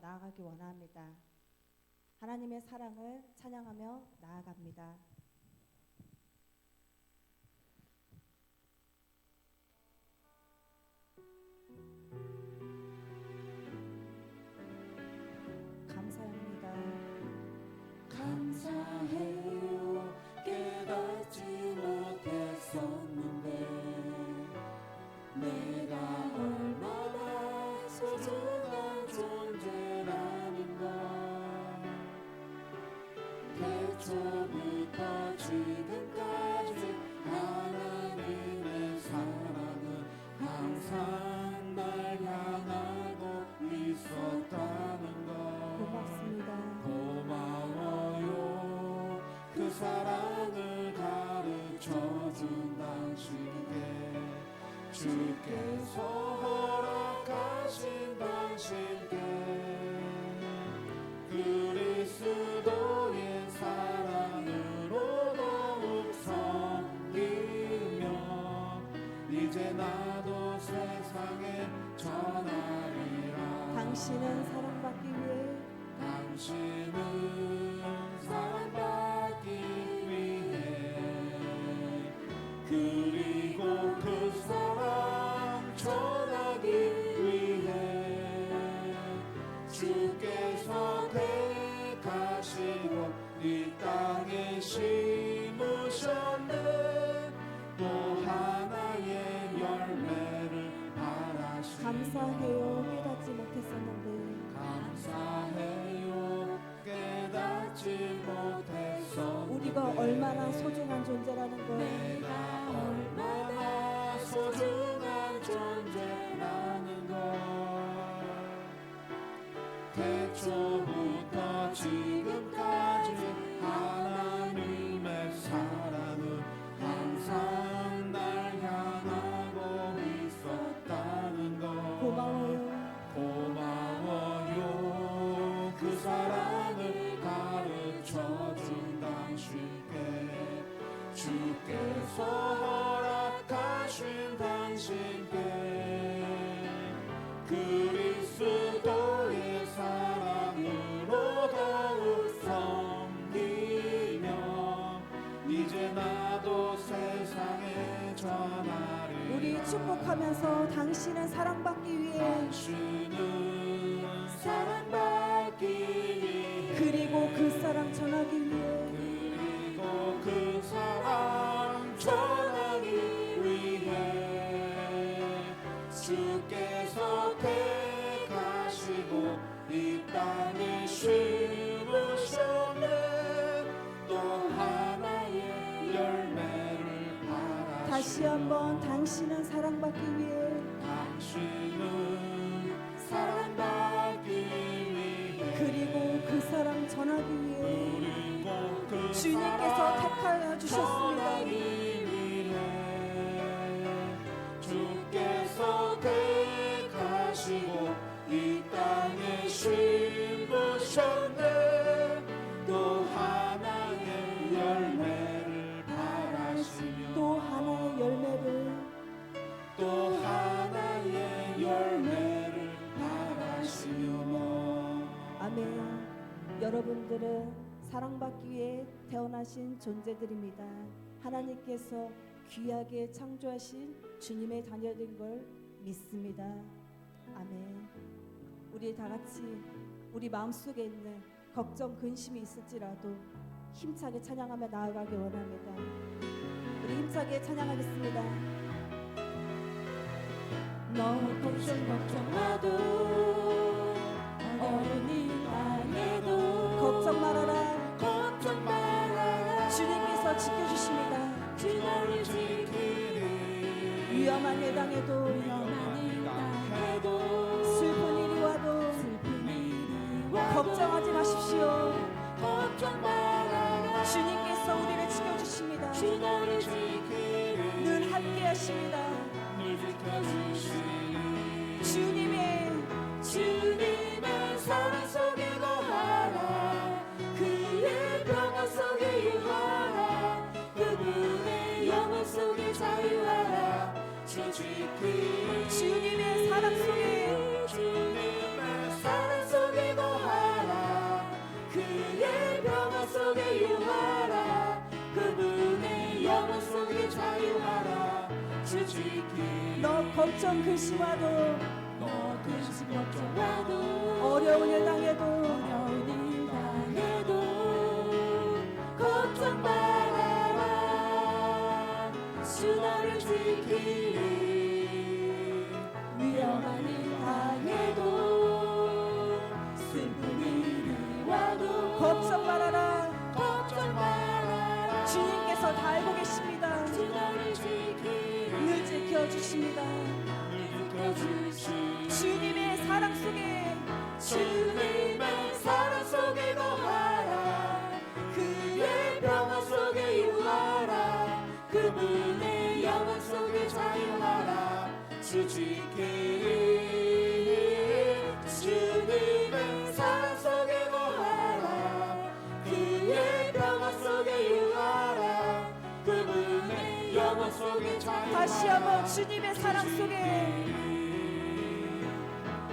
나아가기 원합니다. 하나님의 사랑을 찬양하며 나아갑니다. 감사합니다. 감사해요. 깨닫지 못했었는데 내가 얼마나 소중한 존재라는 걸 태초부터 지금까지 하나님의 사랑은 항상 날 향하고 있었다는 걸 고맙습니다. 고마워요. 그 사랑을 가르쳐준 당신께 주께서 허락하신 당신께 그리스도의 사랑으로 더욱 섬기며 이제 나도 세상에 전하리라. 당신은 사랑받기 위해 당신은 사랑받기 위해 그리고 그 사랑 전하기 위해 주께서 택하시고 이 땅에 심으셨네. 또 하나의 열매를 바라시며 감사해요. 깨닫지 못했었는데 감사해요. 깨닫지 못했어. 우리가 얼마나 소중한 존재라는 걸 내가 얼마나 소중한 존재라는 걸 태초부터 지금까지 하나님의 사랑은 항상 날 향하고 있었다는 걸 고마워요. 고마워요. 그 사랑을 가르쳐준 당신께 주께서 허락하신 당신께 그리스도의 사랑으로 더욱 섬기며 이제 나도 세상에 전하리. 우리 축복하면서 당신은 사랑받기 위해 당신은 사랑받기 위해 그리고 그 사랑 전하기 위해 그리고 그 사랑 전하기 위해 주께서 택하시고 이 땅에 심으셨네. 또 하나의 열매를 바라시며 다시 한번 당신은 사랑받기 위해 당신은 사랑받기 위해 그리고 그 사랑 전하기 위해 그리고 그 주님께서 사랑 택하여 주셨습니다. 전하기 위해 주께서 택하시고 이 땅에 심으셨네. 또 하나의 열매를 바라시며 또 하나의 열매를 또 하나의 열매를 바라시며 아멘. 여러분들은 사랑받기 위해 태어나신 존재들입니다. 하나님께서 귀하게 창조하신 주님의 자녀인 걸 믿습니다. 아멘. 우리 다 같이 우리 마음속에 있는 걱정, 근심이 있을지라도 힘차게 찬양하며 나아가기 원합니다. 우리 힘차게 찬양하겠습니다. 너 걱정 마도 어른이 당해도 걱정 말아라. 걱정 말아라. 주님께서 지켜주십니다. 주 너를 지키리. 위험한 일 당해도 위험한 일 당해도 슬픈 일이 와도 걱정하지 마십시오. 걱정 말아라. 주님께서 우리를 지켜주십니다. 주 너를 지키리. 늘 함께 하십니다. 늘 지켜주시리. 주님의 사랑 속에 거하라. 그의 평화 속에 유하라. 그분의 영원 속에 자유하라. 주 지키리. 주님의 사랑 속에 주님의 사랑 속에 걱정 근심와도 너 근심 걱정와도 어려운 일 당해도 어려운 일 당해도 걱정 말아라 주 너를 지키리 위험한 일 당해도 슬픈 일이 와도 걱정 말아라. 걱정 말아라 주님께서 다 알고 계십니다. 주 너를 지키리 늘 지켜주십니다. 지켜주시 주님의 사랑 속에 주님의 사랑 속에 거하라 그의 평화 속에 유하라 그분의 영원 속에 자유하라 주 지키리 주님의 사랑 속에 거하라 그의 평화 속에 유하라 그분의 영원 속에 자유하라 다시 한번 주님의 사랑 속에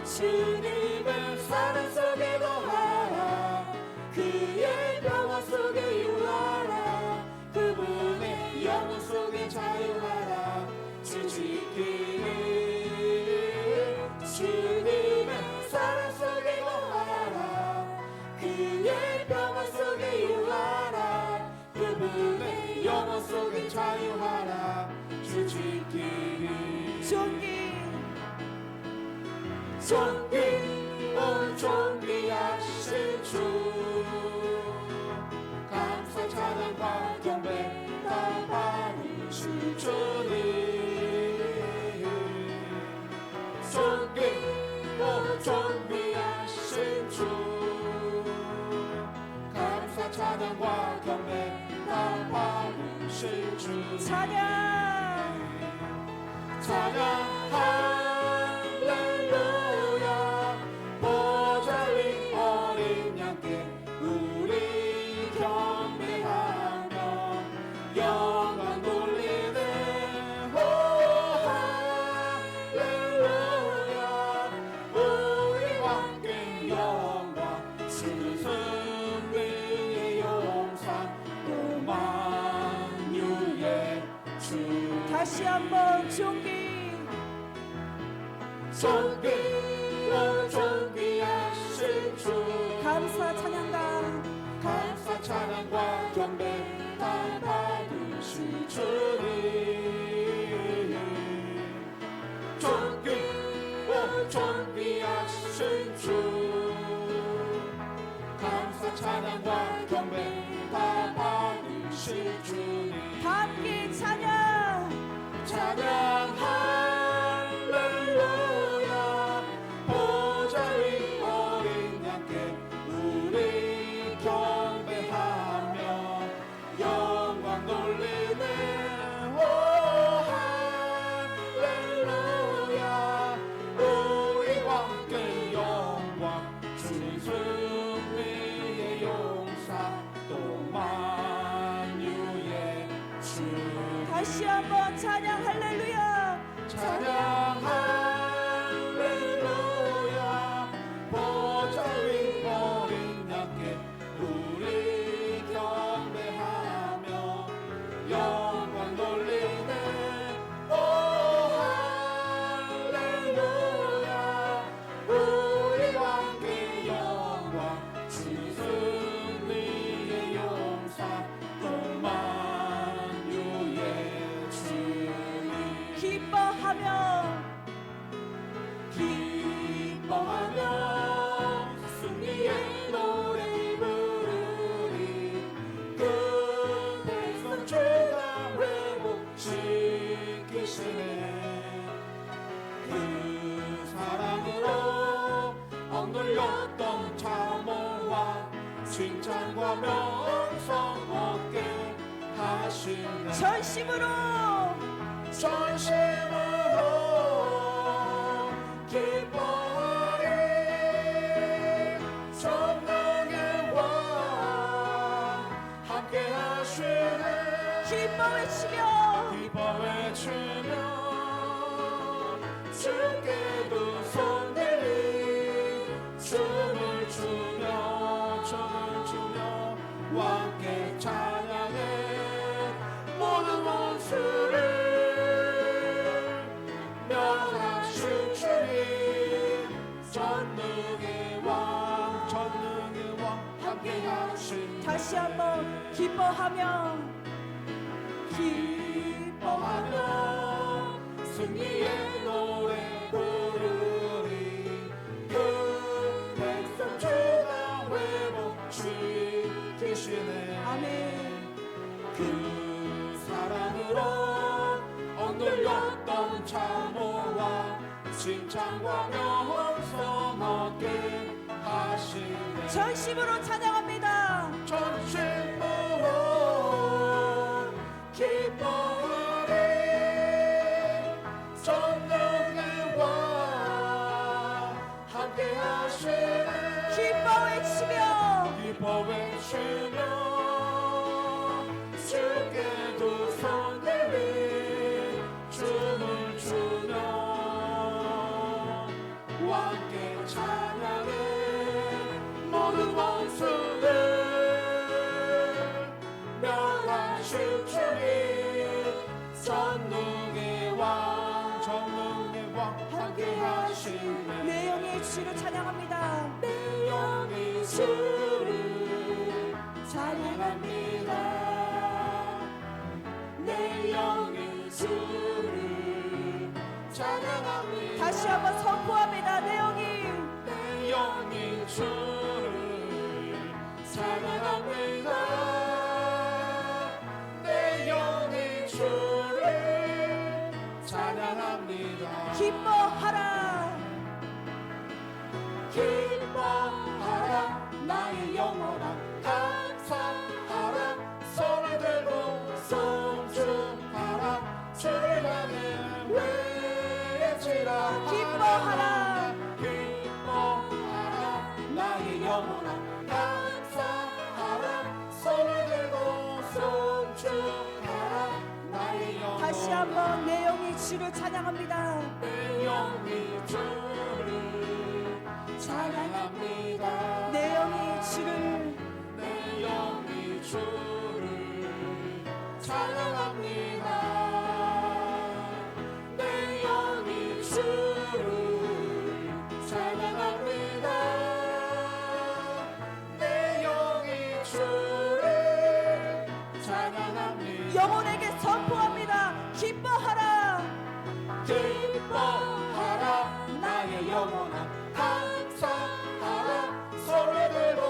주님의 사랑 속에 거하라 그의 평화 속에 유하라 그분의 영원 속에 자유하라 주 지키리 주님의 사랑 속에 거하라 그의 평화 속에 유하라 그분의 영원 속에 자유하라 주 지키리 존귀 존귀 온 존귀하신 주 감사 찬양과 경배 다 받으실 주님 존귀 온 존귀하신 주 감사 찬양과 경배 다 받으실 주 찬양 찬양 할렐루야 보좌 위 어린 양께 우리 경배하며 영광 돌리네 오 할렐루야 우리 왕께 영광 주는 승리의 용사 또 만유의 주 다시 한번 존귀 존귀 오 존귀하신 주 감사 찬양가 감사 찬양과 경배 다 받으실 주님 존귀 오 존귀하신 주 감사 찬양과 경배 다 받으실 주님 다 함께 찬양 찬양 할렐루야 보좌 위 어린 양께 우리 경배하며 영광 돌리네 오 할렐루야 우리 왕께 영광 주는 승리의 용사 또 만유의 주 다시 한번 찬양 할렐루야 찬양 할렐루야 보좌 위 어린 양께 우리 경배하며 영광 돌리네 오 할렐루야 우리 왕께 영광 주는 승리의 용사 또 만유의 주님 기뻐하며 기뻐하며 승리의 노래 부르리 그 백성 주가 회복시키시네 그 사랑으로 억눌렸던 자모와 칭찬과 명성 얻게 하시네 전심으로 전심으로 기뻐하리 성령의 왕 함께 하시네 기뻐 외치며 기뻐 외치며 주께 두 손 들리 춤을 추며 왕께 찬양해 모든 원수를 멸 다시 한번 기뻐하며 기뻐하며 승리의 노래 부르리. 그 백성 주가 회복시키시네. 아멘. 그 사랑으로 억눌렸던 참호와 칭찬과 명성 얻게 하시네. 전심으로 찬양합니다. 전심으로 기뻐하리. 전능의 왕 함께 하시네. 기뻐 외치며 기뻐 외치며 주께 두 손 들리 춤을 추며 왕께 찬양해. 모든 원수들 멸하실 주님. 전능의 왕 함께 하시네. 내 영의 주를 찬양합니다. 내 영이 주를 찬양합니다. 내 영이 주를 찬양합니다. 다시 한번 선포합니다. 내 영이 내 영이 주를 찬양합니다. 내 영이 주를 찬양합니다. 기뻐하라. 기뻐하라. 나의 영혼아 감사하라. 손을 들고 송축하라. 주를 향해 외치라. 기뻐하라. 기뻐하라. 나의 영혼아 감사하라. 손을 들고 송축하라. 나의 영혼아. 다시 한번 내 영이 주를 찬양합니다. 내 영이 주를 찬양합니다. 내 영이 주를 내 영이 주를 찬양합니다. 내 영이 주를 찬양합니다. 내 영이 주를 찬양합니다. 영혼에게 선포합니다. 기뻐하라. 기뻐하라. 나의 영혼아 감사하라. 손을 들고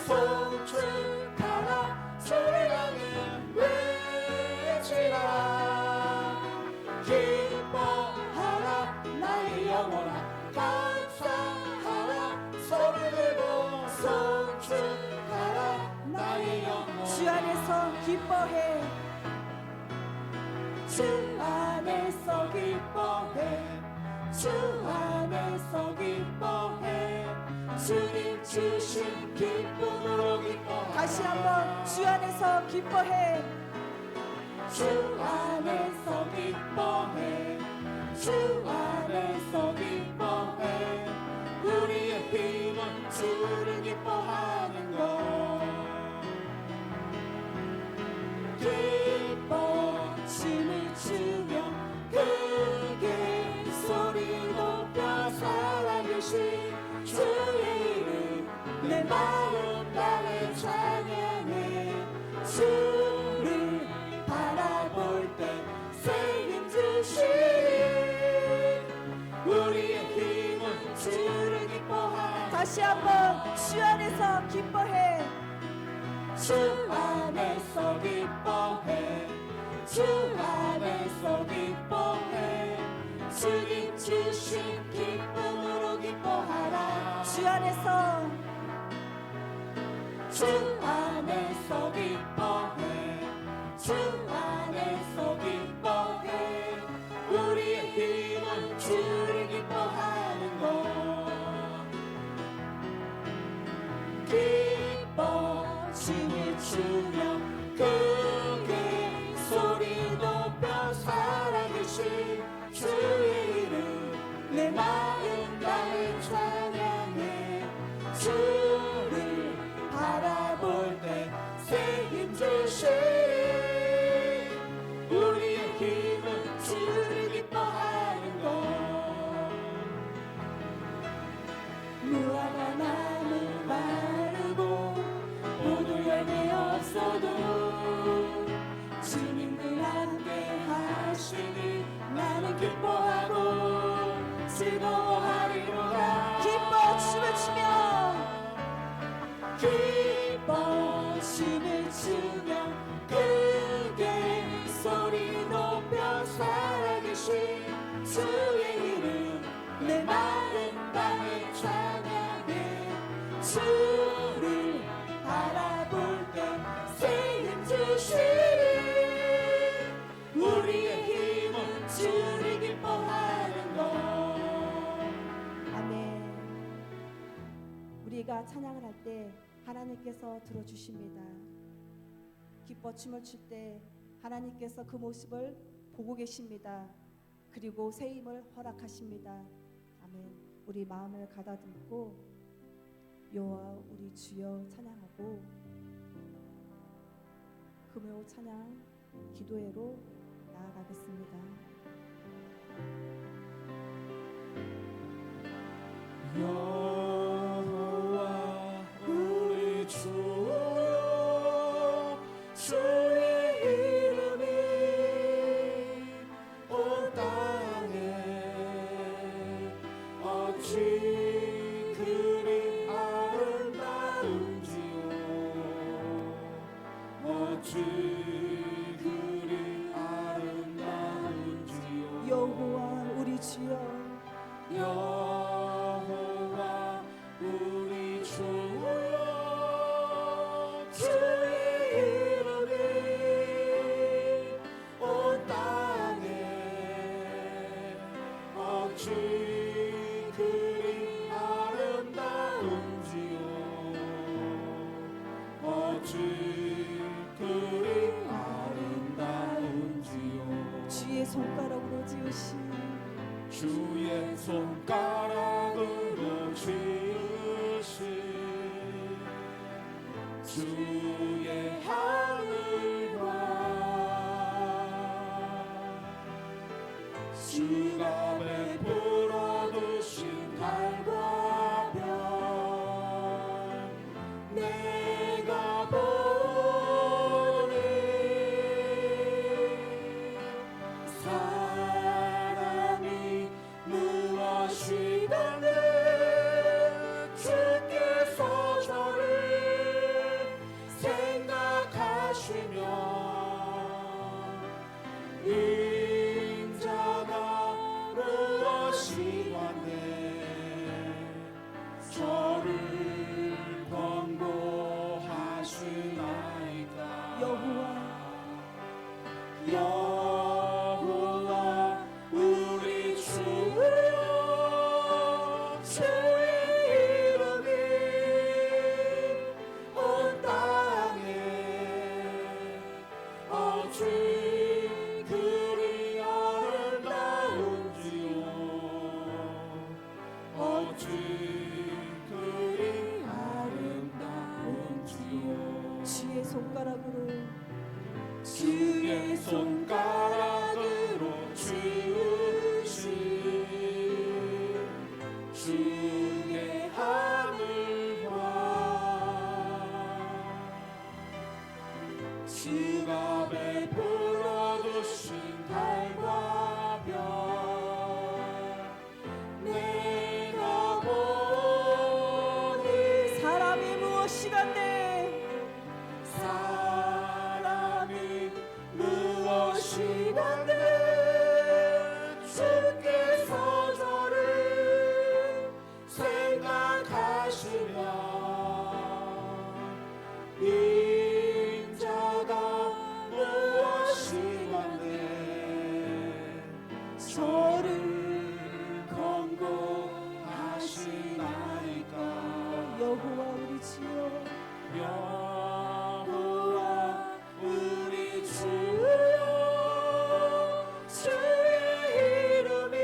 송축하라. 주를 향해 외치라. 기뻐하라. 나의 영혼아 감사하라. 손을 들고 송축하라. 나의 영혼아. 주 안에서 기뻐해. 주 안에서 기뻐해. 주 안에서 기뻐해. 주님 주신 기쁨으로 기뻐해. 다시 한번 주 안에서 기뻐해. 주 안에서 기뻐해. 주 안에서 기뻐해. 우리의 힘은 주를 기뻐하는 것. 기뻐 춤을 추며 크게 소리 높여 살아계신 주의 이름. 내 마음 나를 찬양해. 주를 바라볼 때 새 힘 주시니 우리의 힘은 주를 기뻐하네. 다시 한번 주 안에서 기뻐해. 주 안에서 기뻐해. 주 안에서 기뻐해. 주님 주신 기쁨으로 기뻐하라. 주 안에서 주 안에서 기뻐해. 주 안에서 기뻐해. 우리의 힘은 주를 기뻐하는 것. 기뻐 춤을 추며 크게 소리 높여 살아계신 주의 이름. 내 마음 나를 찬양해. 주를 바라볼 때 새 힘 주시. 우리의 힘은 주를 기뻐하는 것. 무화과 나무 마르고 포도 열매 기뻐 춤을 추며 크게 소리 높여 살아계신 주의 이름 내 마른 땅에 찬양해 주를 바라볼 때 새 힘 주시리 우리의 힘은 주를 기뻐하는 것. 아멘. 우리가 찬양을 할 때 하나님께서 들어주십니다. 기뻐 춤을 출 때 하나님께서 그 모습을 보고 계십니다. 그리고 새 힘을 허락하십니다. 아멘. 우리 마음을 가다듬고 여호와 우리 주여 찬양하고 금요 찬양 기도회로 나아가겠습니다. 여호와 우리 주여 주의 이름이 온 땅에 어찌 그리 아름다운지요 어찌 그리 아름다운지요 여호와 우리 주여 여호와 우리 주여 주의 이름이 온 땅에 어찌 그리 아름다운지요 어찌 그리 아름다운지요 주의 손가락으로 지으신 주의 손가락으로 지으신 주의 하늘과 주가 베풀어 두신 달과 별 내가 보니 사람이 무엇이든지 주께서 저를 생각하시며 인자가 무엇이든지 저를 권고하시나이까 여호와 우리 주여 주의 이름이 온 땅에 어찌 그리 아름다운지요 어찌 그리 아름다운지요 주의 손가락으로 주의 손가락으로 지으신 주의 하늘과 주가 베풀어 두신 달과 별 내가 보니 사람이 무엇이간데 사람이 무엇이든지 주께서 저를 생각하시며 인자가 무엇이든지 저를 권고하시나이까 여호와 우리 주여 여호와 우리 주여 주의 이름이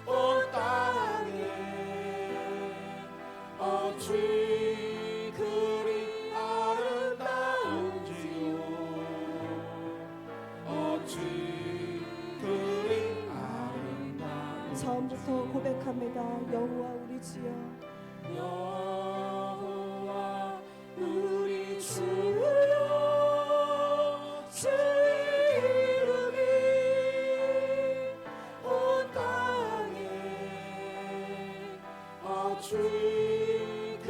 온 땅에 어찌 그리 아름다운지요 어찌 그리 아름다운지요 처음부터 고백합니다. 여호와 우리 주여 여호와 우리 주여 주의 이름이 온 땅에 어찌 그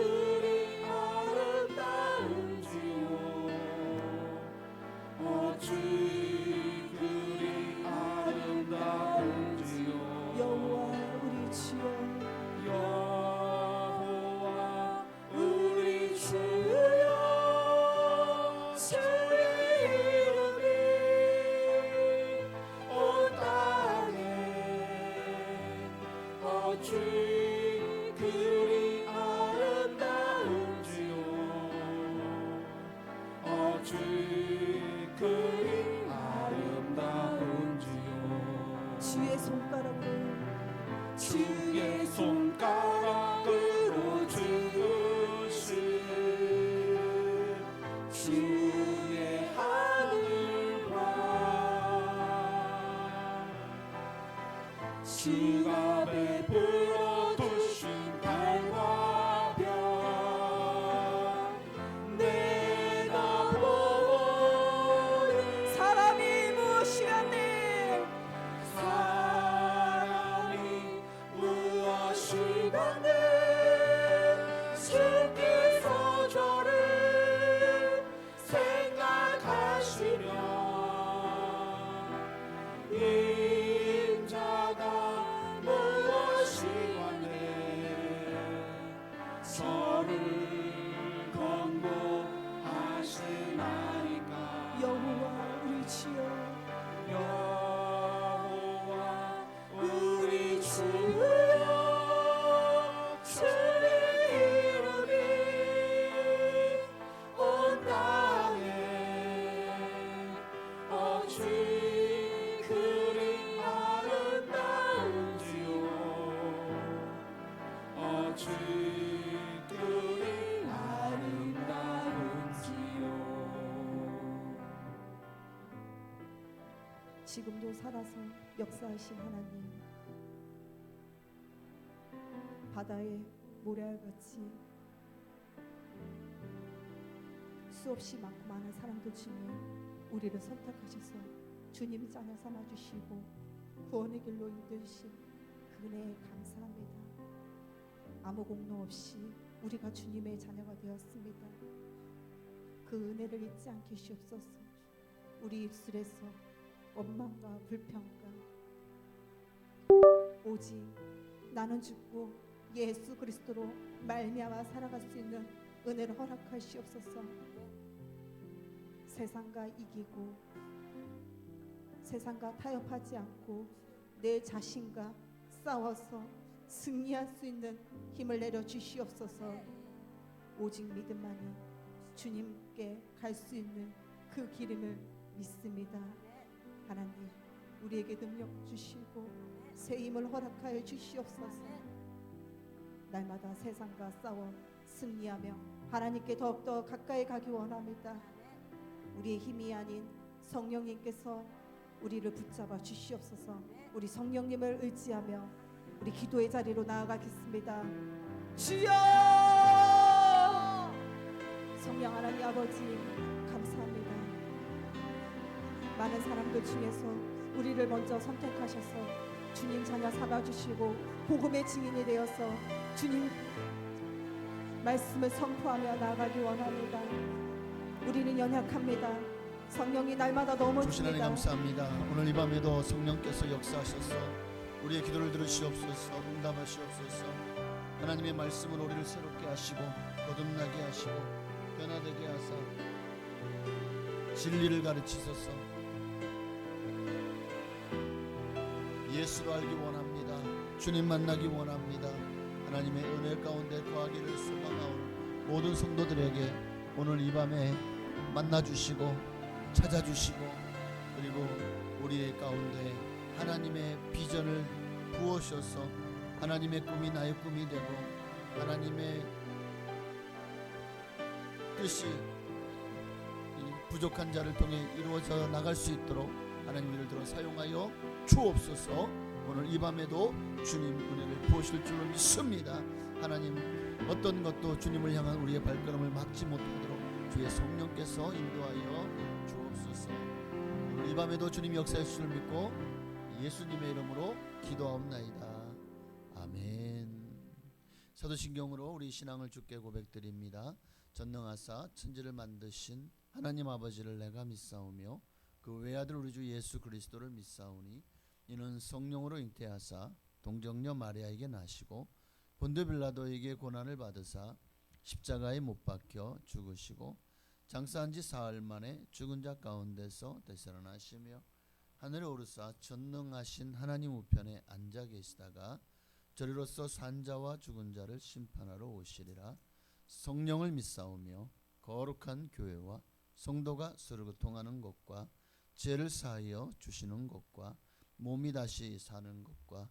저를 권고하시나이까. 여호와 우리 주여, 여호와 우리 주여, 주의 이름이 온 땅에 어찌 그리 아름다운지요. 어찌 그리 아름다운지요. 지금도 살아서 역사하신 하나님, 바다의 모래알같이 수없이 많고 많은 사람들 중에 우리를 선택하셔서 주님 자녀 삼아주시고 구원의 길로 인도주신 그 은혜에 감사합니다. 아무 공로 없이 우리가 주님의 자녀가 되었습니다. 그 은혜를 잊지 않게 주옵소서. 우리 입술에서 원망과 불평과 오직 나는 죽고 예수 그리스도로 말미암아 살아갈 수 있는 은혜를 허락하시옵소서. 세상과 이기고 세상과 타협하지 않고 내 자신과 싸워서 승리할 수 있는 힘을 내려 주시옵소서. 오직 믿음만이 주님께 갈 수 있는 그 길임을 믿습니다. 하나님, 우리에게 능력 주시고 새 힘을 허락하여 주시옵소서. 날마다 세상과 싸워 승리하며 하나님께 더욱더 가까이 가기 원합니다. 우리의 힘이 아닌 성령님께서 우리를 붙잡아 주시옵소서. 우리 성령님을 의지하며 우리 기도의 자리로 나아가겠습니다. 주여! 성령 하나님 아버지 감사합니다. 많은 사람들 중에서 우리를 먼저 선택하셔서 주님 자녀 삼아주시고 복음의 증인이 되어서 주님 말씀을 선포하며 나아가기 원합니다. 우리는 연약합니다. 성령이 날마다 주신 하나님 넘어집니다. 감사합니다. 오늘 이 밤에도 성령께서 역사하셔서 우리의 기도를 들으시옵소서. 응답하시옵소서. 하나님의 말씀은 우리를 새롭게 하시고 거듭나게 하시고 변화되게 하사 진리를 가르치소서. 예수로 알기 원합니다. 주님 만나기 원합니다. 하나님의 은혜 가운데 거하기를 소망하오는 모든 성도들에게 오늘 이 밤에 만나주시고 찾아주시고 그리고 우리의 가운데 하나님의 비전을 부으셔서 하나님의 꿈이 나의 꿈이 되고 하나님의 뜻이 이 부족한 자를 통해 이루어져 나갈 수 있도록 하나님 우리를 들어 사용하여 주옵소서. 오늘 이 밤에도 주님 은혜를 부으실 줄로 믿습니다. 하나님 어떤 것도 주님을 향한 우리의 발걸음을 막지 못하도록 주의 성령께서 인도하여 주옵소서. 오늘 이 밤에도 주님 역사하실 줄 믿고 예수님의 이름으로 기도하옵나이다. 아멘. 사도신경으로 우리 신앙을 주께 고백드립니다. 전능하사 천지를 만드신 하나님 아버지를 내가 믿사오며 그 외아들 우리 주 예수 그리스도를 믿사오니 이는 성령으로 잉태하사 동정녀 마리아에게 나시고 본드 빌라도에게 고난을 받으사 십자가에 못 박혀 죽으시고 장사한 지 사흘 만에 죽은 자 가운데서 되살아나시며 하늘에 오르사 전능하신 하나님 우편에 앉아 계시다가 저리로서 산자와 죽은 자를 심판하러 오시리라. 성령을 믿사오며 거룩한 교회와 성도가 서로 교통하는 것과 죄를 사하여 주시는 것과 몸이 다시 사는 것과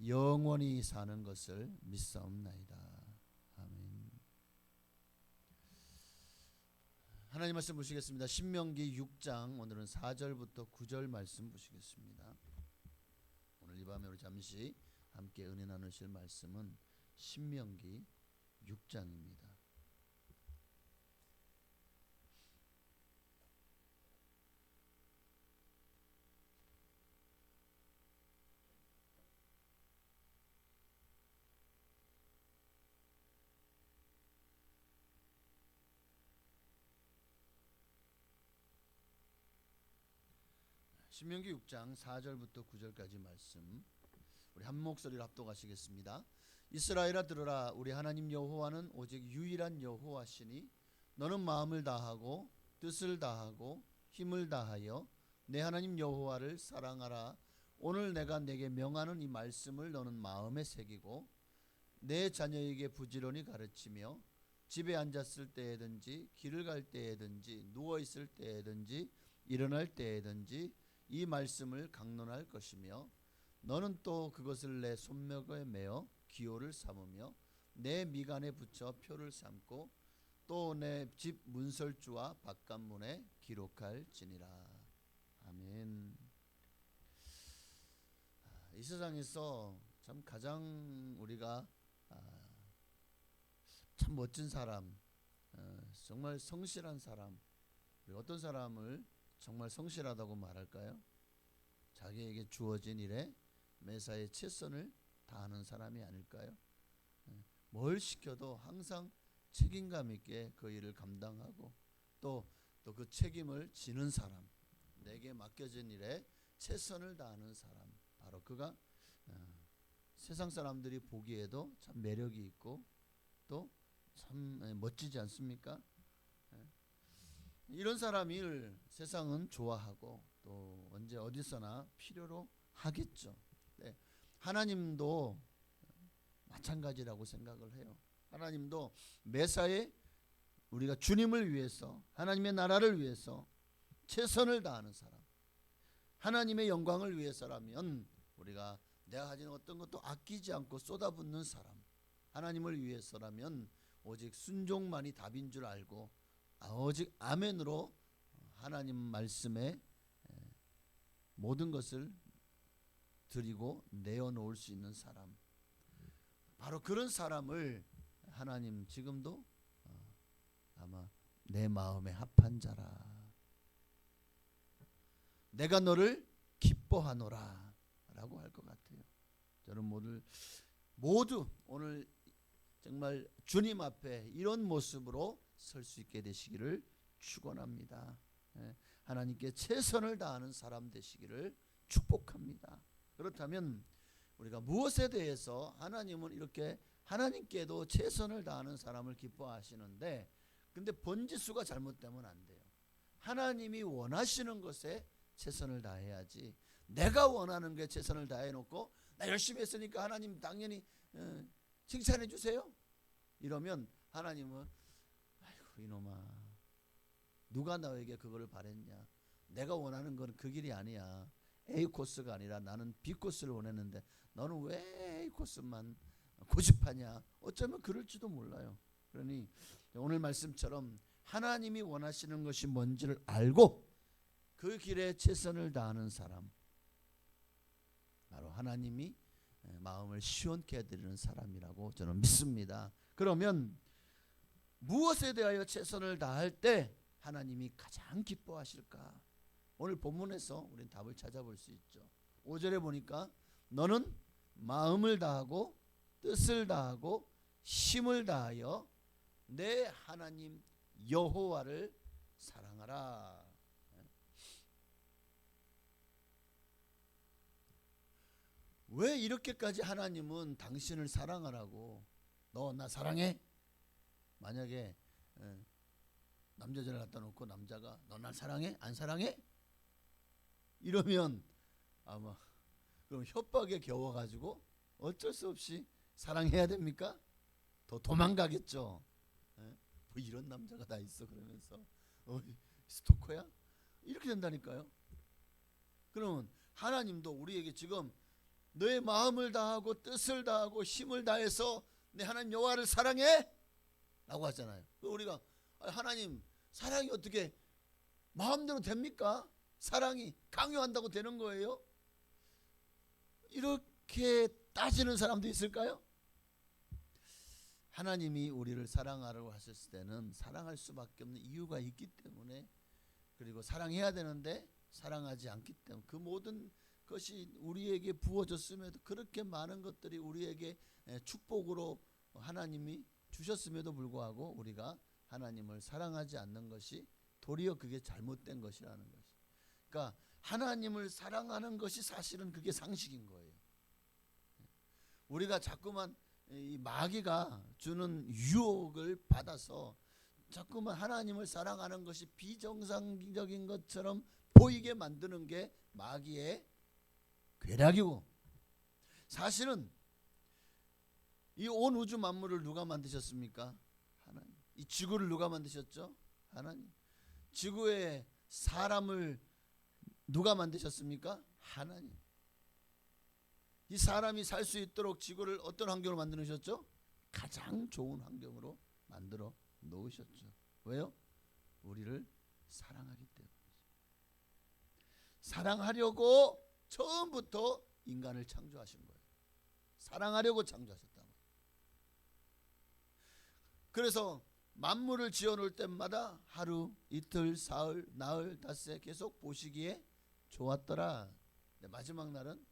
영원히 사는 것을 믿사옵나이다. 아멘. 하나님 말씀 보시겠습니다. 신명기 6장 오늘은 4절부터 9절 말씀 보시겠습니다. 오늘 이 밤에 우리 잠시 함께 은혜 나누실 말씀은 신명기 6장입니다. 신명기 6장 4절부터 9절까지 말씀 우리 한 목소리로 합독하시겠습니다. 이스라엘아 들으라. 우리 하나님 여호와는 오직 유일한 여호와시니 너는 마음을 다하고 뜻을 다하고 힘을 다하여 내 하나님 여호와를 사랑하라. 오늘 내가 내게 명하는 이 말씀을 너는 마음에 새기고 내 자녀에게 부지런히 가르치며 집에 앉았을 때에든지 길을 갈 때에든지 누워 있을 때에든지 일어날 때에든지 이 말씀을 강론할 것이며 너는 또 그것을 내 손목에 매어 기호를 삼으며 내 미간에 붙여 표를 삼고 또 내 집 문설주와 바깥문에 기록할지니라. 아멘. 이 세상에서 참 가장 우리가 참 멋진 사람, 정말 성실한 사람, 어떤 사람을 정말 성실하다고 말할까요? 자기에게 주어진 일에 매사에 최선을 다하는 사람이 아닐까요? 뭘 시켜도 항상 책임감 있게 그 일을 감당하고 또 그 책임을 지는 사람, 내게 맡겨진 일에 최선을 다하는 사람, 바로 그가 세상 사람들이 보기에도 참 매력이 있고 또 참 멋지지 않습니까? 이런 사람을 세상은 좋아하고 또 언제 어디서나 필요로 하겠죠. 네. 하나님도 마찬가지라고 생각을 해요. 하나님도 매사에 우리가 주님을 위해서 하나님의 나라를 위해서 최선을 다하는 사람, 하나님의 영광을 위해서라면 우리가 내가 가진 어떤 것도 아끼지 않고 쏟아붓는 사람, 하나님을 위해서라면 오직 순종만이 답인 줄 알고 오직 아멘으로 하나님 말씀에 모든 것을 드리고 내어놓을 수 있는 사람, 바로 그런 사람을 하나님 지금도 아마 내 마음에 합한 자라, 내가 너를 기뻐하노라 라고 할 것 같아요. 저는 모두 오늘 정말 주님 앞에 이런 모습으로 설 수 있게 되시기를 축원합니다. 하나님께 최선을 다하는 사람 되시기를 축복합니다. 그렇다면 우리가 무엇에 대해서 하나님은 이렇게 하나님께도 최선을 다하는 사람을 기뻐하시는데, 근데 번지수가 잘못되면 안 돼요. 하나님이 원하시는 것에 최선을 다해야지, 내가 원하는 게 최선을 다해 놓고 나 열심히 했으니까 하나님 당연히 칭찬해 주세요 이러면 하나님은 아이고 이놈아, 누가 너에게 그거를 바랬냐, 내가 원하는 건 그 길이 아니야. A 코스가 아니라 나는 B 코스를 원했는데 너는 왜 A 코스만 고집하냐. 어쩌면 그럴지도 몰라요. 그러니 오늘 말씀처럼 하나님이 원하시는 것이 뭔지를 알고 그 길에 최선을 다하는 사람, 바로 하나님이 마음을 시원케 해드리는 사람이라고 저는 믿습니다. 그러면 무엇에 대하여 최선을 다할 때 하나님이 가장 기뻐하실까? 오늘 본문에서 우리는 답을 찾아볼 수 있죠. 5절에 보니까 너는 마음을 다하고 뜻을 다하고 힘을 다하여 내 하나님 여호와를 사랑하라. 왜 이렇게까지 하나님은 당신을 사랑하라고, 너 나 사랑해? 만약에 남자들을 갖다 놓고 남자가 너 날 사랑해? 안 사랑해? 이러면 아마 그럼 협박에 겨워가지고 어쩔 수 없이 사랑해야 됩니까? 더 도망가겠죠. 뭐 이런 남자가 다 있어 그러면서 스토커야? 이렇게 된다니까요. 그러면 하나님도 우리에게 지금 너의 마음을 다하고 뜻을 다하고 힘을 다해서 내 하나님 여호와를 사랑해? 라고 하잖아요. 우리가 하나님 사랑이 어떻게 마음대로 됩니까? 사랑이 강요한다고 되는 거예요? 이렇게 따지는 사람도 있을까요? 하나님이 우리를 사랑하라고 하셨을 때는 사랑할 수밖에 없는 이유가 있기 때문에, 그리고 사랑해야 되는데 사랑하지 않기 때문에, 그 모든 것이 우리에게 부어졌음에도, 그렇게 많은 것들이 우리에게 축복으로 하나님이 주셨음에도 불구하고 우리가 하나님을 사랑하지 않는 것이 도리어 그게 잘못된 것이라는 것이. 그러니까 하나님을 사랑하는 것이 사실은 그게 상식인 거예요. 우리가 자꾸만 이 마귀가 주는 유혹을 받아서 자꾸만 하나님을 사랑하는 것이 비정상적인 것처럼 보이게 만드는 게 마귀의 괴략이고, 사실은 이 온 우주 만물을 누가 만드셨습니까? 하나님. 이 지구를 누가 만드셨죠? 하나님. 지구에 사람을 누가 만드셨습니까? 하나님. 이 사람이 살 수 있도록 지구를 어떤 환경으로 만드셨죠? 가장 좋은 환경으로 만들어 놓으셨죠. 왜요? 우리를 사랑하기 때문이죠. 사랑하려고 처음부터 인간을 창조하신 거예요. 사랑하려고 창조하셨단 말이에요. 그래서 만물을 지어놓을 때마다 하루, 이틀, 사흘, 나흘, 닷새 계속 보시기에 좋았더라. 마지막 날은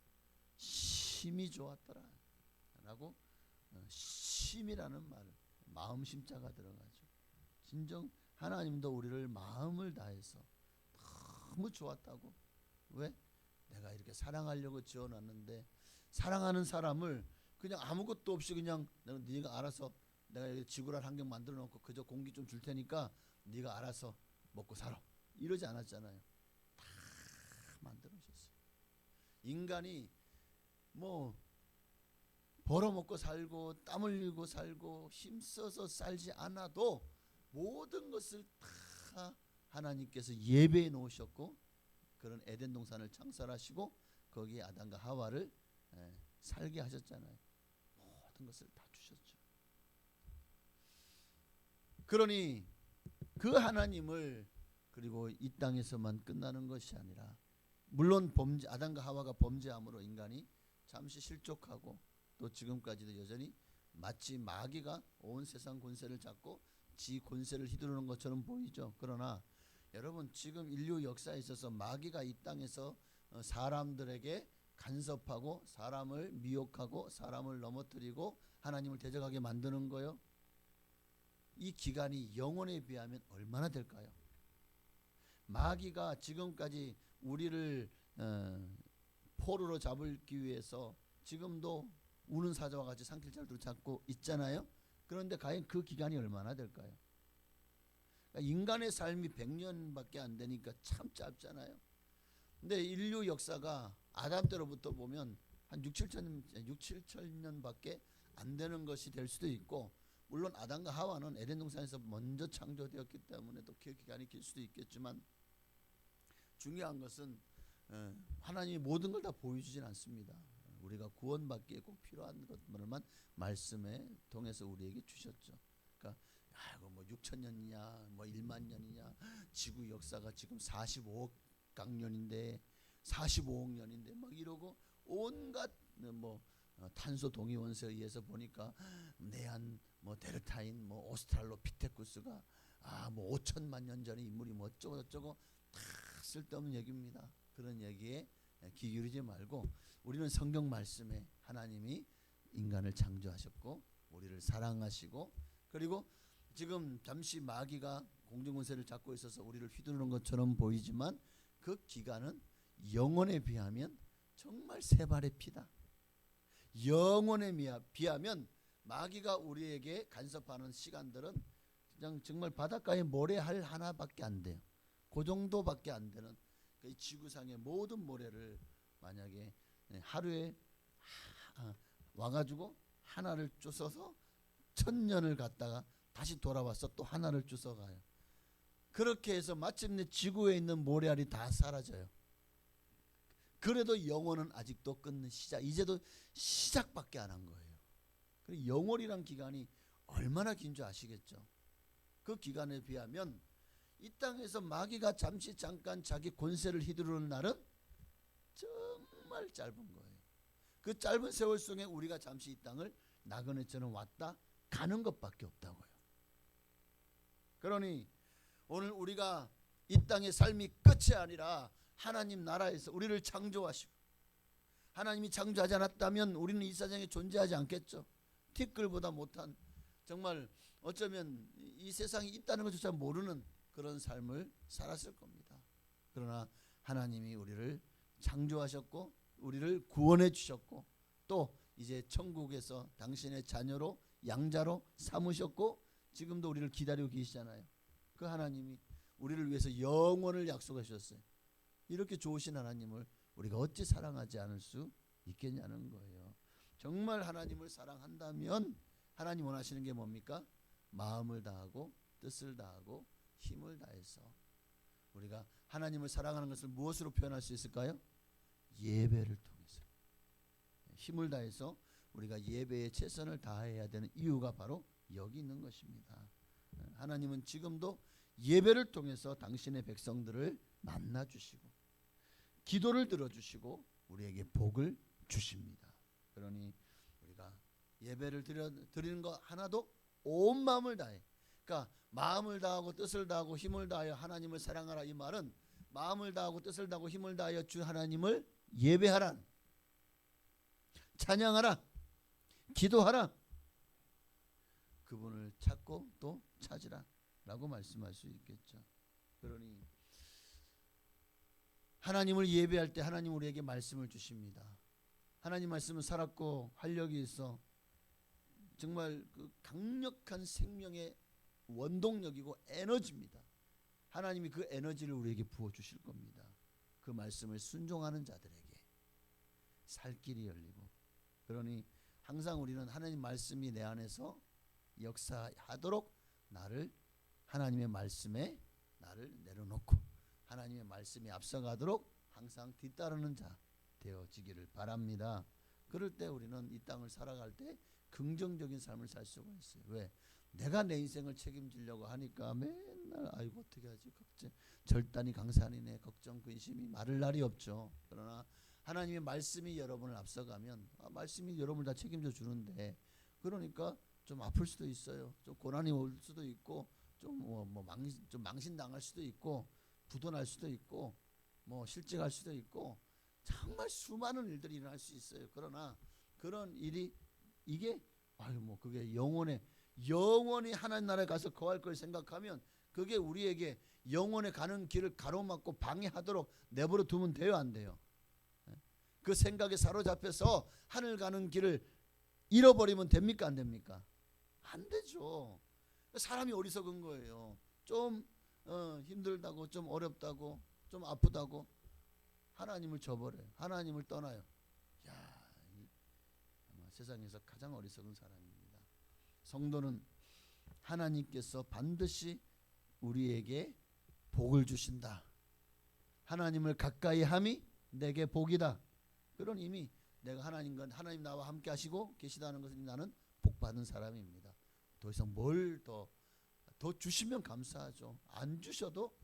심히 좋았더라 라고, 심이라는 말, 마음 심자가 들어가죠. 진정 하나님도 우리를 마음을 다해서 너무 좋았다고. 왜? 내가 이렇게 사랑하려고 지어놨는데, 사랑하는 사람을 그냥 아무것도 없이 그냥 네가 알아서, 내가 여기 지구란 환경 만들어 놓고 그저 공기 좀 줄 테니까 네가 알아서 먹고 살아, 이러지 않았잖아요. 다 만들어 주셨어요. 인간이 뭐 벌어먹고 살고 땀 흘리고 살고 힘써서 살지 않아도 모든 것을 다 하나님께서 예배해 놓으셨고, 그런 에덴 동산을 창설하시고 거기에 아담과 하와를 살게 하셨잖아요. 모든 것을 다 주셨죠. 그러니 그 하나님을, 그리고 이 땅에서만 끝나는 것이 아니라, 물론 범죄, 아담과 하와가 범죄함으로 인간이 잠시 실족하고 또 지금까지도 여전히 마치 마귀가 온 세상 권세를 잡고 지 권세를 휘두르는 것처럼 보이죠. 그러나 여러분, 지금 인류 역사에 있어서 마귀가 이 땅에서 사람들에게 간섭하고 사람을 미혹하고 사람을 넘어뜨리고 하나님을 대적하게 만드는 거요, 이 기간이 영혼에 비하면 얼마나 될까요? 마귀가 지금까지 우리를 포로로 잡기 위해서 지금도 우는 사자와 같이 산길자를 잡고 있잖아요. 그런데 과연 그 기간이 얼마나 될까요? 그러니까 인간의 삶이 100년밖에 안 되니까 참 짧잖아요. 근데 인류 역사가 아담 때로부터 보면 한 6, 7천년밖에 안 되는 것이 될 수도 있고, 물론 아담과 하와는 에덴 동산에서 먼저 창조되었기 때문에 또 그 기간이 길 수도 있겠지만, 중요한 것은 하나님이 모든 걸 다 보여주진 않습니다. 우리가 구원받기에 꼭 필요한 것만만 말씀에 통해서 우리에게 주셨죠. 그러니까 뭐 6천년이냐 뭐 1만 년이냐, 지구 역사가 지금 45억 강년인데 45억 년인데 막 이러고, 온갖 뭐 탄소 동위원소에 의해서 보니까 내한 뭐 데르타인 뭐 오스트랄로피테쿠스가 뭐 5천만 년 전의 인물이 뭐 어쩌고 저쩌고, 다 쓸데없는 얘기입니다. 그런 얘기에 귀 기울이지 말고, 우리는 성경 말씀에 하나님이 인간을 창조하셨고 우리를 사랑하시고, 그리고 지금 잠시 마귀가 공중권세를 잡고 있어서 우리를 휘두르는 것처럼 보이지만 그 기간은 영혼에 비하면 정말 세 발의 피다. 영혼에 비하면 마귀가 우리에게 간섭하는 시간들은 그냥 정말 바닷가에 모래알 하나밖에 안 돼요. 그 정도밖에 안 되는 그 지구상의 모든 모래를 만약에 하루에 와가지고 하나를 주워서 1000년을 갔다가 다시 돌아와서 또 하나를 주워 가요. 그렇게 해서 마침내 지구에 있는 모래알이 다 사라져요. 그래도 영혼은 아직도 끊는 시작, 이제도 시작밖에 안 한 거예요. 그리고 영혼이란 기간이 얼마나 긴 줄 아시겠죠? 그 기간에 비하면 이 땅에서 마귀가 잠깐 자기 권세를 휘두르는 날은 정말 짧은 거예요. 그 짧은 세월 속에 우리가 잠시 이 땅을 나그네처럼 왔다 가는 것밖에 없다고요. 그러니 오늘 우리가 이 땅의 삶이 끝이 아니라 하나님 나라에서 우리를 창조하시고, 하나님이 창조하지 않았다면 우리는 이 세상에 존재하지 않겠죠. 티끌보다 못한, 정말 어쩌면 이 세상이 있다는 것조차 모르는 그런 삶을 살았을 겁니다. 그러나 하나님이 우리를 창조하셨고 우리를 구원해 주셨고 또 이제 천국에서 당신의 자녀로 양자로 삼으셨고 지금도 우리를 기다리고 계시잖아요. 그 하나님이 우리를 위해서 영원을 약속하셨어요. 이렇게 좋으신 하나님을 우리가 어찌 사랑하지 않을 수 있겠냐는 거예요. 정말 하나님을 사랑한다면 하나님 원하시는 게 뭡니까? 마음을 다하고 뜻을 다하고 힘을 다해서. 우리가 하나님을 사랑하는 것을 무엇으로 표현할 수 있을까요? 예배를 통해서. 힘을 다해서 우리가 예배에 최선을 다해야 되는 이유가 바로 여기 있는 것입니다. 하나님은 지금도 예배를 통해서 당신의 백성들을 만나 주시고 기도를 들어주시고 우리에게 복을 주십니다. 그러니 우리가 예배를 드리는 것 하나도 온 마음을 다해. 그러니까 마음을 다하고 뜻을 다하고 힘을 다하여 하나님을 사랑하라, 이 말은 마음을 다하고 뜻을 다하고 힘을 다하여 주 하나님을 예배하라, 찬양하라, 기도하라, 그분을 찾고 또 찾으라 라고 말씀할 수 있겠죠. 그러니 하나님을 예배할 때 하나님 우리에게 말씀을 주십니다. 하나님 말씀은 살았고 활력이 있어 정말 그 강력한 생명의 원동력이고 에너지입니다. 하나님이 그 에너지를 우리에게 부어주실 겁니다. 그 말씀을 순종하는 자들에게 살 길이 열리고. 그러니 항상 우리는 하나님 말씀이 내 안에서 역사하도록 나를 하나님의 말씀에 나를 내려놓고 하나님의 말씀이 앞서가도록 항상 뒤따르는 자 되어지기를 바랍니다. 그럴 때 우리는 이 땅을 살아갈 때 긍정적인 삶을 살 수가 있어요. 왜? 내가 내 인생을 책임지려고 하니까 맨날 아이고 어떻게 하지 걱정, 절단이 강산이네, 걱정 근심이 마를 날이 없죠. 그러나 하나님의 말씀이 여러분을 앞서가면 말씀이 여러분을 다 책임져 주는데, 그러니까 좀 아플 수도 있어요. 좀 고난이 올 수도 있고 좀 망신당할 수도 있고 부도날 수도 있고 뭐 실직할 수도 있고 정말 수많은 일들이 일어날 수 있어요. 그러나 그런 일이 이게 그게 영원히 하나님 나라에 가서 거할 걸 생각하면 그게 우리에게 영원에 가는 길을 가로막고 방해하도록 내버려 두면 돼요, 안 돼요? 그 생각에 사로잡혀서 하늘 가는 길을 잃어버리면 됩니까, 안 됩니까? 안 되죠. 사람이 어리석은 거예요. 좀 힘들다고, 좀 어렵다고, 좀 아프다고 하나님을 저버려요. 하나님을 떠나요. 아마 세상에서 가장 어리석은 사람입니다. 성도는 하나님께서 반드시 우리에게 복을 주신다. 하나님을 가까이 함이 내게 복이다. 그런 의미, 내가 하나님 나와 함께 하시고 계시다는 것은 나는 복 받은 사람입니다. 더 이상 뭘 더 주시면 감사하죠. 안 주셔도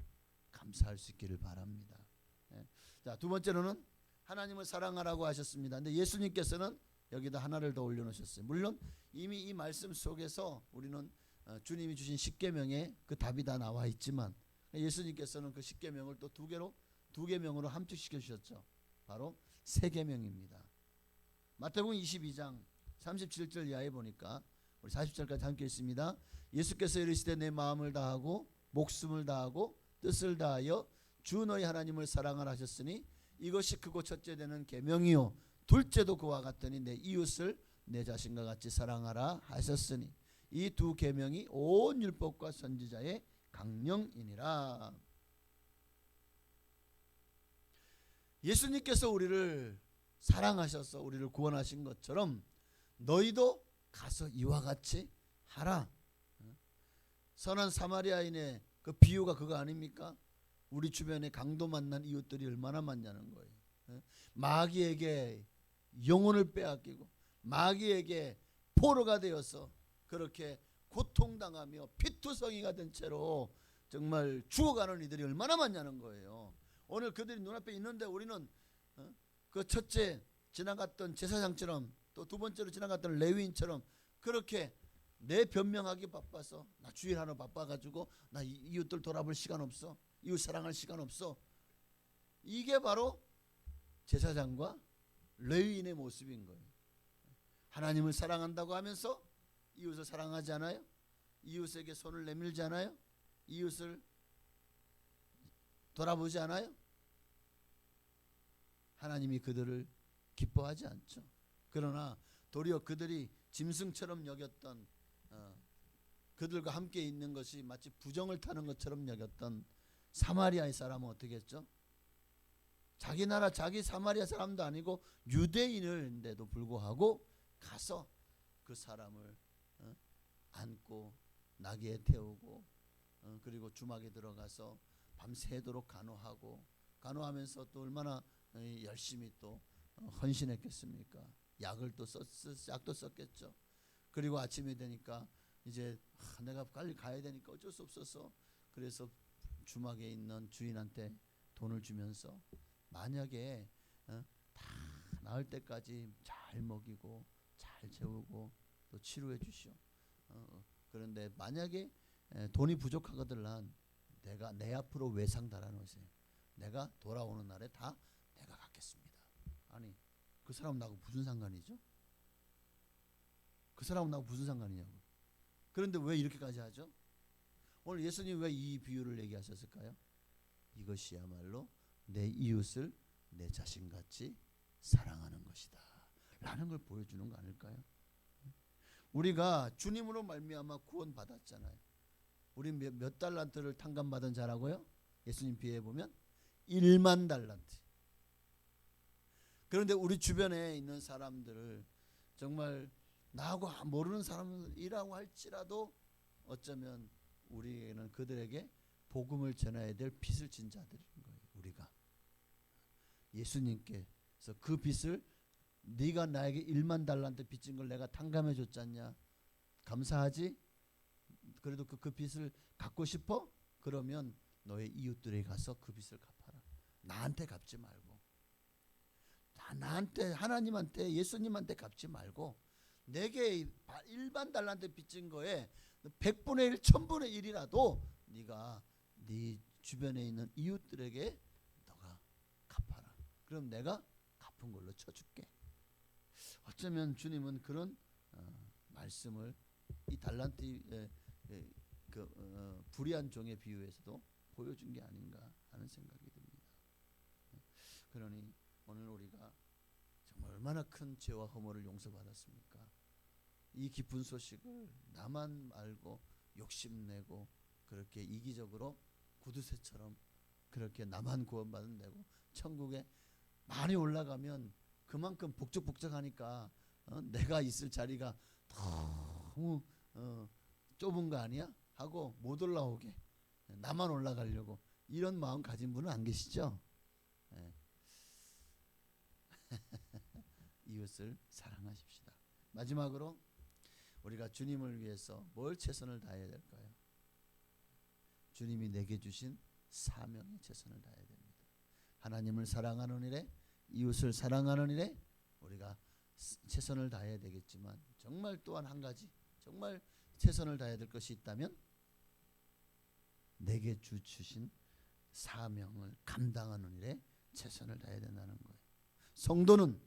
감사할 수 있기를 바랍니다. 자, 두 번째로는 하나님을 사랑하라고 하셨습니다. 근데 예수님께서는 여기다 하나를 더 올려놓으셨어요. 물론 이미 이 말씀 속에서 우리는 주님이 주신 십계명에 그 답이 다 나와 있지만 예수님께서는 그 십계명을 또 두 계명으로 함축시켜 주셨죠. 바로 세 계명입니다. 마태복음 22장 37절 이하에 보니까 우리 40절까지 함께 있습니다. 예수께서 이르시되 내 마음을 다하고 목숨을 다하고 뜻을 다하여 주 너희 하나님을 사랑하라 하셨으니 이것이 크고 첫째 되는 계명이요 둘째도 그와 같더니 내 이웃을 내 자신과 같이 사랑하라 하셨으니 이 두 계명이 온 율법과 선지자의 강령이니라. 예수님께서 우리를 사랑하셔서 우리를 구원하신 것처럼 너희도 가서 이와 같이 하라. 선한 사마리아인의 그 비유가 그거 아닙니까? 우리 주변에 강도 만난 이웃들이 얼마나 많냐는 거예요. 마귀에게 영혼을 빼앗기고 마귀에게 포로가 되어서 그렇게 고통당하며 피투성이가 된 채로 정말 죽어가는 이들이 얼마나 많냐는 거예요. 오늘 그들이 눈앞에 있는데 우리는 그 첫째 지나갔던 제사장처럼 또 두 번째로 지나갔던 레위인처럼 그렇게 내 변명하기 바빠서 나 주일 하나 바빠가지고 나 이웃들 돌아볼 시간 없어, 이웃 사랑할 시간 없어. 이게 바로 제사장과 레위인의 모습인 거예요. 하나님을 사랑한다고 하면서 이웃을 사랑하지 않아요? 이웃에게 손을 내밀지 않아요? 이웃을 돌아보지 않아요? 하나님이 그들을 기뻐하지 않죠. 그러나 도리어 그들이 짐승처럼 여겼던 그들과 함께 있는 것이 마치 부정을 타는 것처럼 여겼던 사마리아의 사람은 어떻게 했죠? 자기 나라 자기 사마리아 사람도 아니고 유대인인데도 불구하고 가서 그 사람을 안고 나귀에 태우고 그리고 주막에 들어가서 밤새도록 간호하면서 또 얼마나 열심히 또 헌신했겠습니까? 약도 썼겠죠. 그리고 아침이 되니까 이제 내가 빨리 가야 되니까 어쩔 수 없어서 그래서 주막에 있는 주인한테 돈을 주면서 만약에 다 나을 때까지 잘 먹이고 잘 재우고 또 치료해 주시오. 그런데 만약에 돈이 부족하거들란 내가 내 앞으로 외상 달아놓으세요. 내가 돌아오는 날에 다 내가 갖겠습니다. 아니 그 사람 나하고 무슨 상관이죠? 그 사람은 나하고 무슨 상관이냐고. 그런데 왜 이렇게까지 하죠? 오늘 예수님 왜 이 비유를 얘기하셨을까요? 이것이야말로 내 이웃을 내 자신같이 사랑하는 것이다 라는 걸 보여주는 거 아닐까요? 우리가 주님으로 말미암아 구원 받았잖아요. 우리 몇 달란트를 탕감받은 자라고요? 예수님 비유해 보면 1만 달란트. 그런데 우리 주변에 있는 사람들을 정말 나하고 모르는 사람이라고 할지라도 어쩌면 우리는 그들에게 복음을 전해야 될 빚을 진 자들인 거예요. 우리가 예수님께서 그 빚을 네가 나에게 1만 달란트 빚진 걸 내가 탕감해 줬지 않냐? 감사하지? 그래도 그 빚을 갚고 싶어? 그러면 너의 이웃들에게 가서 그 빚을 갚아라. 나한테 갚지 말고 나한테 하나님한테 예수님한테 갚지 말고 내게 1만 달란트 빚진 거에 100분의 1, 1000분의 1이라도 네가 네 주변에 있는 이웃들에게 너가 갚아라. 그럼 내가 갚은 걸로 쳐줄게. 어쩌면 주님은 그런 말씀을 이 달란트 불의한 종의 비유에서도 보여준 게 아닌가 하는 생각이 듭니다. 그러니 오늘 우리가 정말 얼마나 큰 죄와 허물을 용서받았습니까? 이 기쁜 소식을 나만 알고 욕심내고 그렇게 이기적으로 구두쇠처럼 그렇게 나만 구원받은 데고 천국에 많이 올라가면 그만큼 복적복적하니까 내가 있을 자리가 너무 좁은 거 아니야? 하고 못 올라오게 나만 올라가려고 이런 마음 가진 분은 안 계시죠? 네. 이웃을 사랑하십시다. 마지막으로 우리가 주님을 위해서 뭘 최선을 다해야 될까요? 주님이 내게 주신 사명에 최선을 다해야 됩니다. 하나님을 사랑하는 일에 이웃을 사랑하는 일에 우리가 최선을 다해야 되겠지만 정말 또한 한 가지 정말 최선을 다해야 될 것이 있다면 내게 주신 사명을 감당하는 일에 최선을 다해야 된다는 거예요. 성도는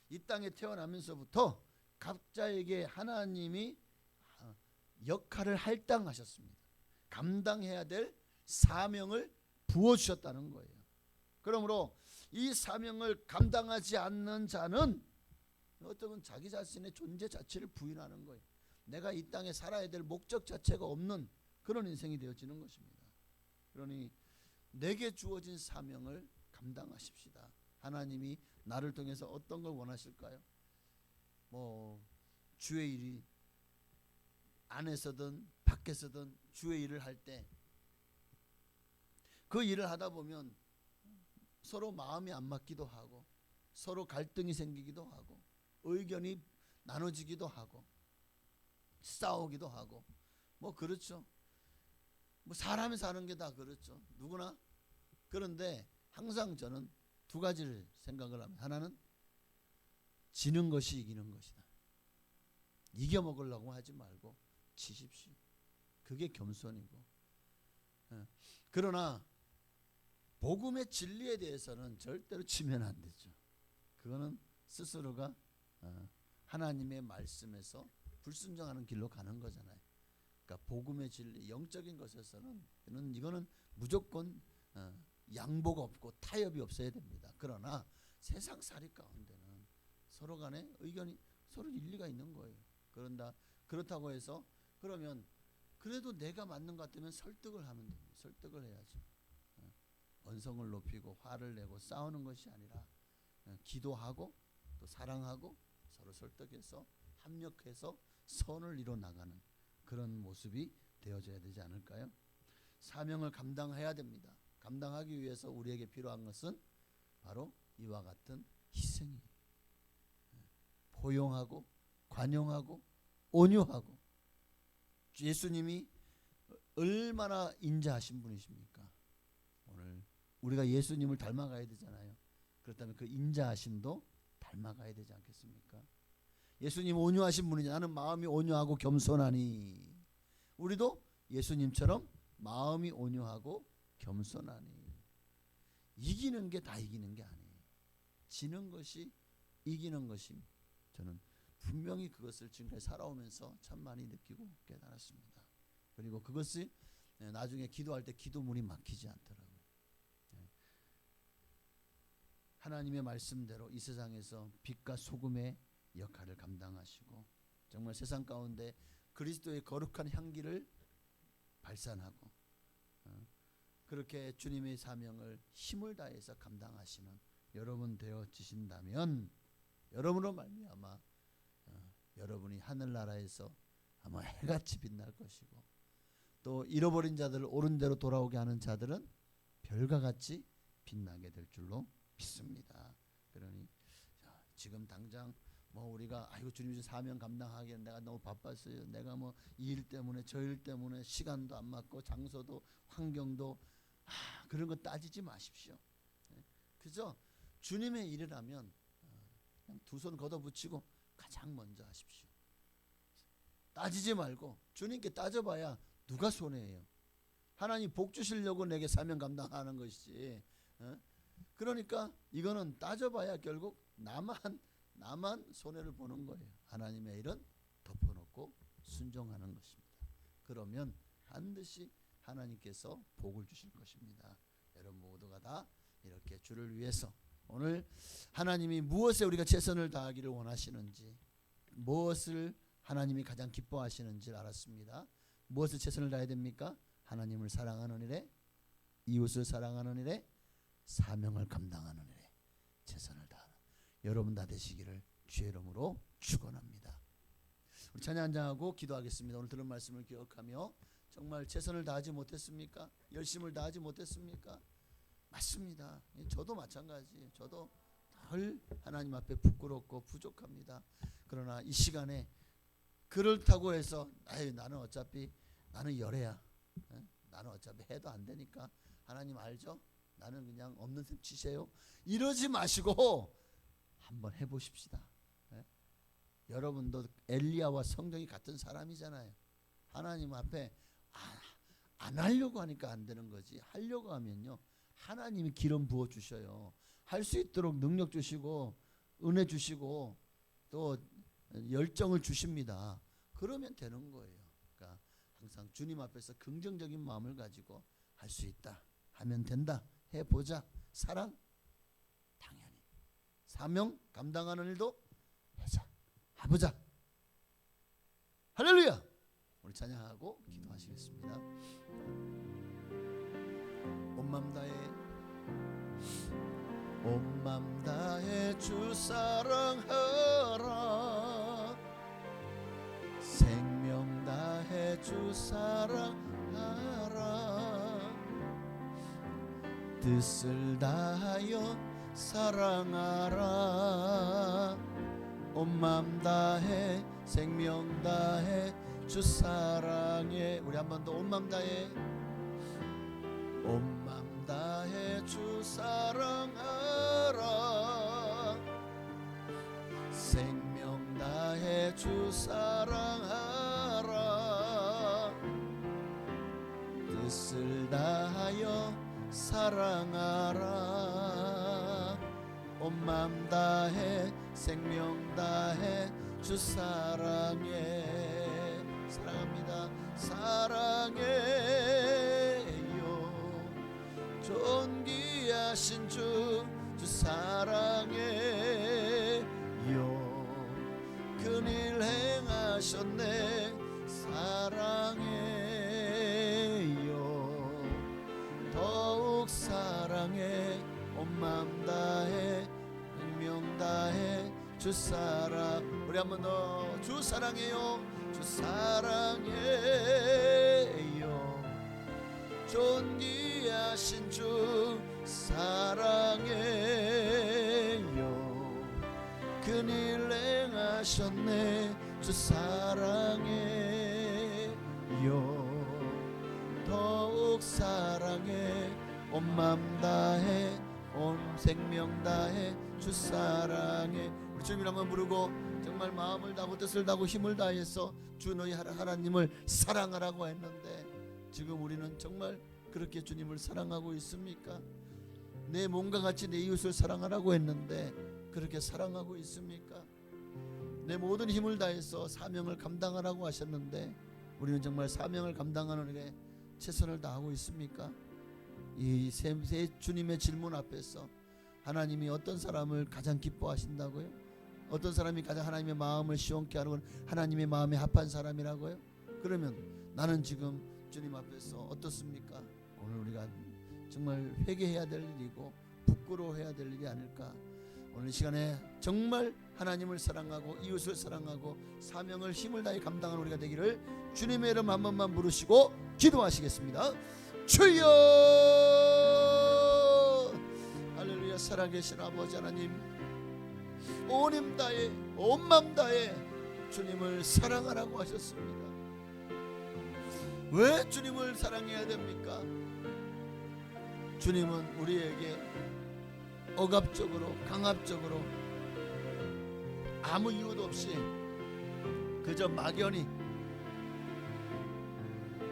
이 땅에 태어나면서부터 각자에게 하나님이 역할을 할당하셨습니다. 감당해야 될 사명을 부어주셨다는 거예요. 그러므로 이 사명을 감당하지 않는 자는 어쩌면 자기 자신의 존재 자체를 부인하는 거예요. 내가 이 땅에 살아야 될 목적 자체가 없는 그런 인생이 되어지는 것입니다. 그러니 내게 주어진 사명을 감당하십시다. 하나님이 나를 통해서 어떤 걸 원하실까요? 주의 일이 안에서든 밖에서든 주의 일을 할 때 그 일을 하다 보면 서로 마음이 안 맞기도 하고 서로 갈등이 생기기도 하고 의견이 나눠지기도 하고 싸우기도 하고 그렇죠. 사람이 사는 게 다 그렇죠. 누구나. 그런데 항상 저는 두 가지를 생각을 합니다. 하나는 지는 것이 이기는 것이다. 이겨먹으려고 하지 말고 지십시오. 그게 겸손이고. 그러나 복음의 진리에 대해서는 절대로 지면 안 되죠. 그거는 스스로가 하나님의 말씀에서 불순종하는 길로 가는 거잖아요. 그러니까 복음의 진리, 영적인 것에서는 이거는 무조건 양보가 없고 타협이 없어야 됩니다. 그러나 세상살이 가운데는 서로 간에 의견이 서로 일리가 있는 거예요. 그렇다고 해서 그러면 그래도 내가 맞는 것 같으면 설득을 하면 됩니다. 설득을 해야죠. 언성을 높이고 화를 내고 싸우는 것이 아니라 기도하고 또 사랑하고 서로 설득해서 합력해서 선을 이뤄 나가는 그런 모습이 되어져야 되지 않을까요? 사명을 감당해야 됩니다. 감당하기 위해서 우리에게 필요한 것은 바로 이와 같은 희생이에요. 포용하고 관용하고 온유하고. 예수님이 얼마나 인자하신 분이십니까? 오늘 우리가 예수님을 닮아가야 되잖아요. 그렇다면 그 인자하심도 닮아가야 되지 않겠습니까? 예수님 온유하신 분이냐. 나는 마음이 온유하고 겸손하니. 우리도 예수님처럼 마음이 온유하고 겸손하니. 이기는 게 다 이기는 게 아니에요. 지는 것이 이기는 것이, 저는 분명히 그것을 지금까지 살아오면서 참 많이 느끼고 깨달았습니다. 그리고 그것이 나중에 기도할 때 기도문이 막히지 않더라고요. 하나님의 말씀대로 이 세상에서 빛과 소금의 역할을 감당하시고 정말 세상 가운데 그리스도의 거룩한 향기를 발산하고 그렇게 주님의 사명을 힘을 다해서 감당하시는 여러분 되어지신다면, 여러분으로 말미암아 여러분이 하늘나라에서 아마 해같이 빛날 것이고, 또 잃어버린 자들을 옳은 대로 돌아오게 하는 자들은 별과 같이 빛나게 될 줄로 믿습니다. 그러니 지금 당장 우리가 아이고 주님 사명 감당하기엔 내가 너무 바빴어요. 내가 이 일 때문에 저 일 때문에 시간도 안 맞고 장소도 환경도 그런 거 따지지 마십시오. 그저 주님의 일이라면 그냥 두 손 걷어붙이고 가장 먼저 하십시오. 따지지 말고 주님께 따져봐야 누가 손해예요. 하나님 복 주시려고 내게 사명 감당하는 것이지. 그러니까 이거는 따져봐야 결국 나만 손해를 보는 거예요. 하나님의 일은 덮어놓고 순종하는 것입니다. 그러면 반드시 하나님께서 복을 주실 것입니다. 여러분 모두가 다 이렇게 주를 위해서 오늘 하나님이 무엇에 우리가 최선을 다하기를 원하시는지, 무엇을 하나님이 가장 기뻐하시는지 알았습니다. 무엇을 최선을 다해야 됩니까? 하나님을 사랑하는 일에, 이웃을 사랑하는 일에, 사명을 감당하는 일에 최선을 다하는 여러분 다 되시기를 주의 이름으로 축원합니다. 우리 찬양 한장하고 기도하겠습니다. 오늘 들은 말씀을 기억하며 정말 최선을 다하지 못했습니까? 열심을 다하지 못했습니까? 맞습니다. 저도 마찬가지예요. 저도 늘 하나님 앞에 부끄럽고 부족합니다. 그러나 이 시간에 그렇다고 해서 나는 어차피 나는 열애야. 나는 어차피 해도 안 되니까 하나님 알죠? 나는 그냥 없는 셈 치세요. 이러지 마시고 한번 해보십시다. 여러분도 엘리야와 성경이 같은 사람이잖아요. 하나님 앞에 안 하려고 하니까 안 되는 거지. 하려고 하면요 하나님이 기름 부어 주셔요. 할 수 있도록 능력 주시고 은혜 주시고 또 열정을 주십니다. 그러면 되는 거예요. 그러니까 항상 주님 앞에서 긍정적인 마음을 가지고 할 수 있다, 하면 된다, 해보자. 사랑 당연히, 사명 감당하는 일도 해보자. 할렐루야. 우리 찬양하고 기도하시겠습니다. 온 맘 다해 주 사랑하라. 생명 다해 주 사랑하라. 뜻을 다하여 사랑하라. 온 맘 다해 생명 다해 주 사랑해. 우리 한 번 더 온 맘 다해, 온 맘 다해 주 사랑하라. 생명 다해 주 사랑하라. 뜻을 다하여 사랑하라. 온 맘 다해 생명 다해 주 사랑해. 사랑합니다. 사랑해요. 존귀하신 주 사랑해요. 그 주 사랑. 우리 한번 더 주 사랑해요. 주 사랑해요. 존귀하신 주 사랑해요. 그늘 행하셨네. 주 사랑해요. 더욱 사랑해. 온 맘 다해 온 생명 다해 주 사랑해. 우리 주님을 한번 부르고 정말 마음을 다하고 뜻을 다하고 힘을 다해서 주 너희 하나님을 사랑하라고 했는데, 지금 우리는 정말 그렇게 주님을 사랑하고 있습니까? 내 몸과 같이 내 이웃을 사랑하라고 했는데 그렇게 사랑하고 있습니까? 내 모든 힘을 다해서 사명을 감당하라고 하셨는데 우리는 정말 사명을 감당하는 게 최선을 다하고 있습니까? 이 세 주님의 질문 앞에서 하나님이 어떤 사람을 가장 기뻐하신다고요? 어떤 사람이 가장 하나님의 마음을 시원케 하는 건 하나님의 마음에 합한 사람이라고요? 그러면 나는 지금 주님 앞에서 어떻습니까? 오늘 우리가 정말 회개해야 될 일이고 부끄러워해야 될 일이 아닐까. 오늘 시간에 정말 하나님을 사랑하고 이웃을 사랑하고 사명을 힘을 다해 감당하는 우리가 되기를 주님의 이름 한 번만 부르시고 기도하시겠습니다. 주여! 할렐루야. 살아계신 아버지 하나님, 온 힘 다해 온 맘 다해 주님을 사랑하라고 하셨습니다. 왜 주님을 사랑해야 됩니까? 주님은 우리에게 억압적으로 강압적으로 아무 이유도 없이 그저 막연히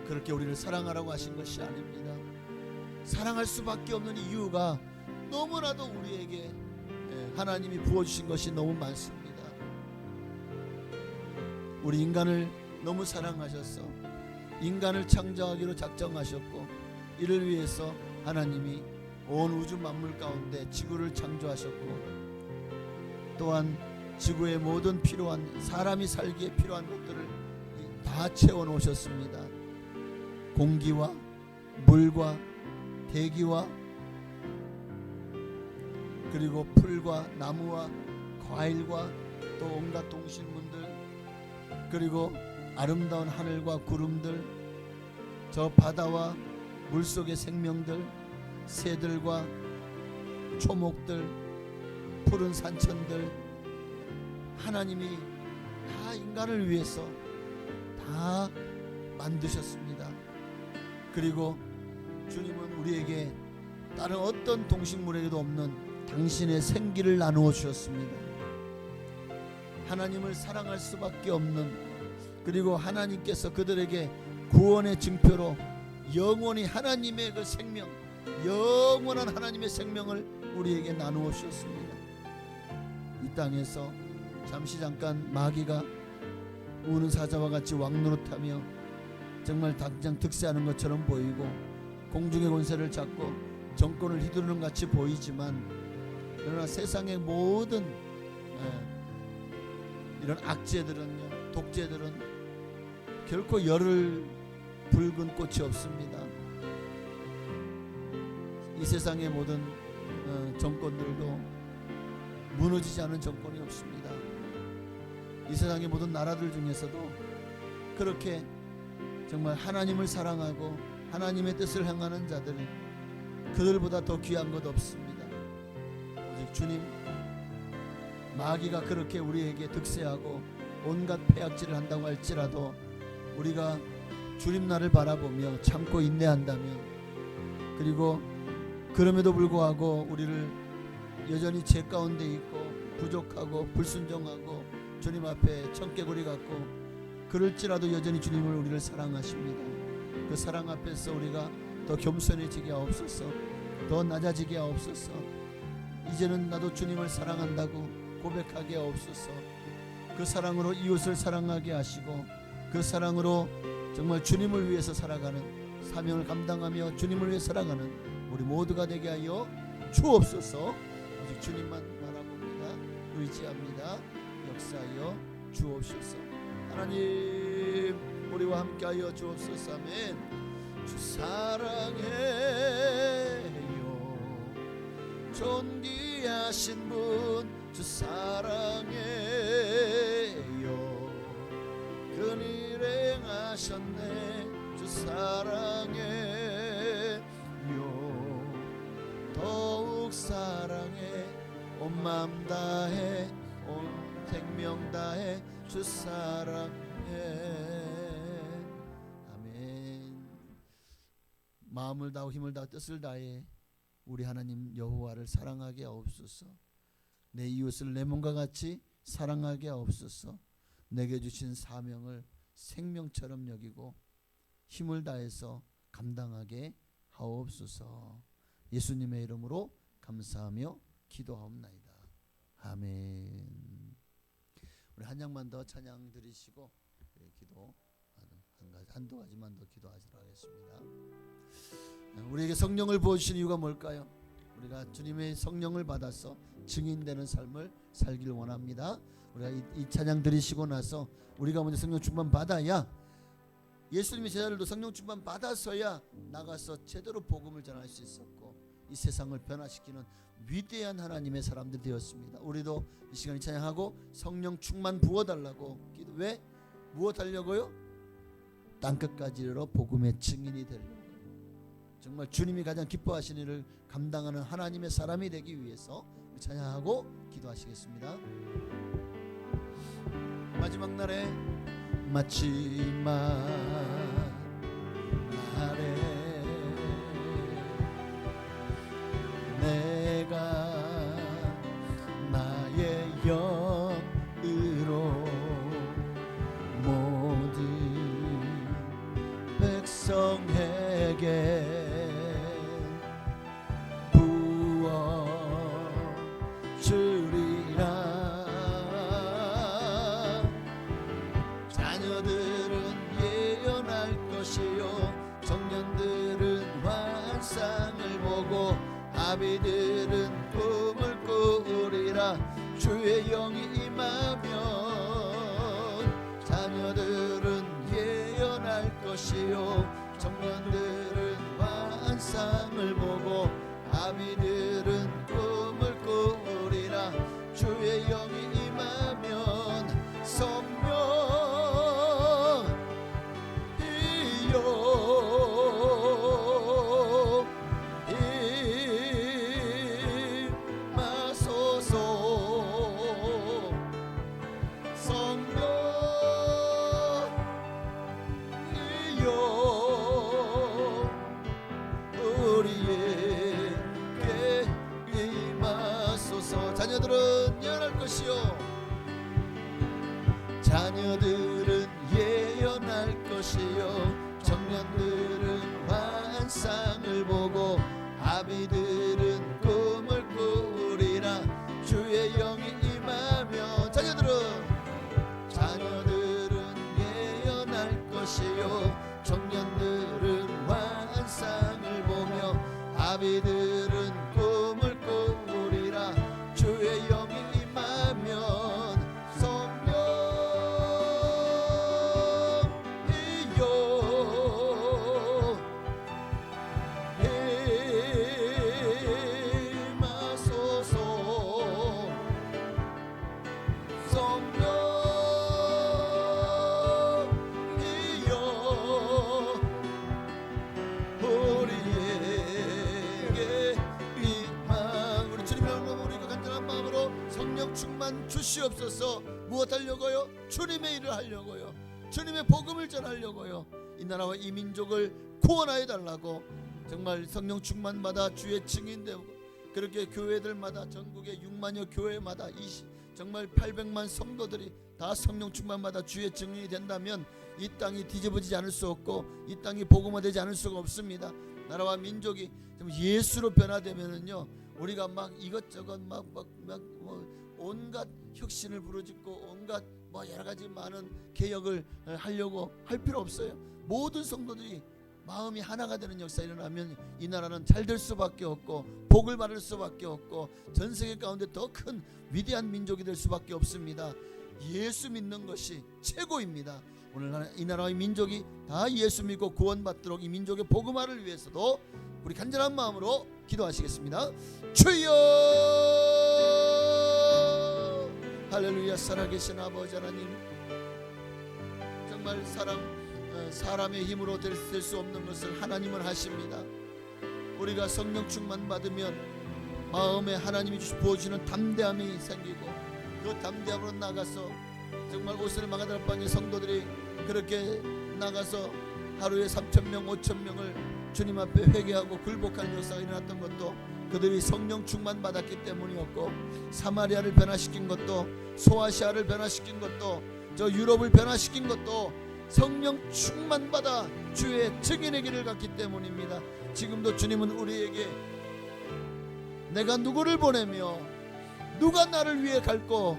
그렇게 우리를 사랑하라고 하신 것이 아닙니다. 사랑할 수밖에 없는 이유가 너무나도 우리에게 하나님이 부어주신 것이 너무 많습니다. 우리 인간을 너무 사랑하셔서 인간을 창조하기로 작정하셨고, 이를 위해서 하나님이 온 우주 만물 가운데 지구를 창조하셨고, 또한 지구의 모든 필요한 사람이 살기에 필요한 것들을 다 채워 놓으셨습니다. 공기와 물과 대기와 그리고 풀과 나무와 과일과 또 온갖 동식물들, 그리고 아름다운 하늘과 구름들, 저 바다와 물속의 생명들, 새들과 초목들, 푸른 산천들, 하나님이 다 인간을 위해서 다 만드셨습니다. 그리고 주님은 우리에게 다른 어떤 동식물에게도 없는 당신의 생기를 나누어 주셨습니다. 하나님을 사랑할 수밖에 없는, 그리고 하나님께서 그들에게 구원의 증표로 영원히 하나님의 그 생명, 영원한 하나님의 생명을 우리에게 나누어 주셨습니다. 이 땅에서 잠깐 마귀가 우는 사자와 같이 왕노릇하며 정말 당장 득세하는 것처럼 보이고 공중의 권세를 잡고 정권을 휘두르는 같이 보이지만, 그러나 세상의 모든 이런 악재들은요, 독재들은 결코 열을 붉은 꽃이 없습니다. 이 세상의 모든 정권들도 무너지지 않은 정권이 없습니다. 이 세상의 모든 나라들 중에서도 그렇게 정말 하나님을 사랑하고 하나님의 뜻을 행하는 자들은 그들보다 더 귀한 것 없습니다. 오직 주님, 마귀가 그렇게 우리에게 득세하고 온갖 폐악질을 한다고 할지라도 우리가 주님 나를 바라보며 참고 인내한다면, 그리고 그럼에도 불구하고 우리를 여전히 죄 가운데 있고 부족하고 불순종하고 주님 앞에 청개구리 같고 그럴지라도 여전히 주님을 우리를 사랑하십니다. 그 사랑 앞에서 우리가 더 겸손해지게 하옵소서, 더 낮아지게 하옵소서, 이제는 나도 주님을 사랑한다고 고백하게 하옵소서. 그 사랑으로 이웃을 사랑하게 하시고 그 사랑으로 정말 주님을 위해서 살아가는, 사명을 감당하며 주님을 위해 살아가는 우리 모두가 되게 하여 주옵소서. 오직 주님만 바라봅니다. 의지합니다. 역사하여 주옵소서. 하나님, 우리와 함께하여 주옵소서. 아멘. 주 사랑해요. 존귀하신 분 주 사랑해요. 큰일 행하셨네. 주 사랑해요. 더욱 사랑해. 온 마음 다해 온 생명 다해 주 사랑해. 아멘. 마음을 다하고 힘을 다하고 뜻을 다해 우리 하나님 여호와를 사랑하게 하옵소서. 내 이웃을 내 몸과 같이 사랑하게 하옵소서. 내게 주신 사명을 생명처럼 여기고 힘을 다해서 감당하게 하옵소서. 예수님의 이름으로 감사하며 기도하옵나이다. 아멘. 우리 한 장만 더 찬양 드리시고 기도 한두 가지만 더 기도하시도록 하겠습니다. 우리에게 성령을 부어주신 이유가 뭘까요? 우리가 주님의 성령을 받아서 증인되는 삶을 살기를 원합니다. 우리가 이 찬양 드리시고 나서 우리가 먼저 성령 충만 받아야, 예수님의 제자들도 성령 충만 받아서야 나가서 제대로 복음을 전할 수 있었고 이 세상을 변화시키는 위대한 하나님의 사람들 되었습니다. 우리도 이 시간에 찬양하고 성령 충만 부어달라고 기도. 왜? 무엇 하려고요? 땅끝까지 이르러 복음의 증인이 되려고. 정말 주님이 가장 기뻐하시는 일을 감당하는 하나님의 사람이 되기 위해서 찬양하고 기도하시겠습니다. 마지막 날에 내가 나의 영으로 모든 백성에게 부어주리라. 자녀들은 예언할 것이요 청년들은 환상을 보고 아비들은 꿈을 꾸리라. 주의 영이 임하면 자녀들은 예언할 것이요 청년들은 환상을 보고 아비들은 꿈을 꾸리라. 주의 영이 임하면 성령이여 임하소서. 성령이여 우리에게 임하소서. 자녀들은 예언할 것이요 자녀들은 예언할 것이요 청년들은 환상을 보고 아비들은 꿈을 꾸리라. 주의 영이 임하면 자녀들은 예언할 것이요 청년들은 환상을 보며 아비들은 꿈을 꾸리라. 주의 영이 임하면 성령이여 임하소서. 성령이여 우리에게 우리 주님의 얼굴 우리가 간절한 마음으로 성령 충만 주시옵소서. 무엇 하려고요? 주님의 일을 하려고요. 주님의 복음을 전하려고요. 이 나라와 이 민족을 구원하여 달라고 정말 성령 충만 받아 주의 증인되고 그렇게 교회들마다 전국의 6만여 교회마다 정말 800만 성도들이 다 성령 충만 받아 주의 증인이 된다면 이 땅이 뒤집어지지 않을 수 없고 이 땅이 복음화되지 않을 수가 없습니다. 나라와 민족이 예수로 변화되면은요 우리가 막 이것저것 막 온갖 혁신을 부르짖고 온갖 여러 가지 많은 개혁을 하려고 할 필요 없어요. 모든 성도들이 마음이 하나가 되는 역사가 일어나면 이 나라는 잘 될 수밖에 없고 복을 받을 수밖에 없고 전 세계 가운데 더 큰 위대한 민족이 될 수밖에 없습니다. 예수 믿는 것이 최고입니다. 오늘 이 나라의 민족이 다 예수 믿고 구원받도록 이 민족의 복음화를 위해서도 우리 간절한 마음으로 기도하시겠습니다. 주여 할렐루야. 살아계신 아버지 하나님, 정말 사람의 힘으로 될 수 없는 것을 하나님은 하십니다. 우리가 성령 충만 받으면 마음에 하나님이 부어주시는 담대함이 생기고, 그 담대함으로 나가서 정말 옷을 망가달방의 성도들이 그렇게 나가서 하루에 3,000명 5,000명을 주님 앞에 회개하고 굴복하는 역사가 일어났던 것도 그들이 성령 충만 받았기 때문이었고, 사마리아를 변화시킨 것도, 소아시아를 변화시킨 것도, 저 유럽을 변화시킨 것도 성령 충만 받아 주의 증인의 길을 갔기 때문입니다. 지금도 주님은 우리에게 내가 누구를 보내며 누가 나를 위해 갈고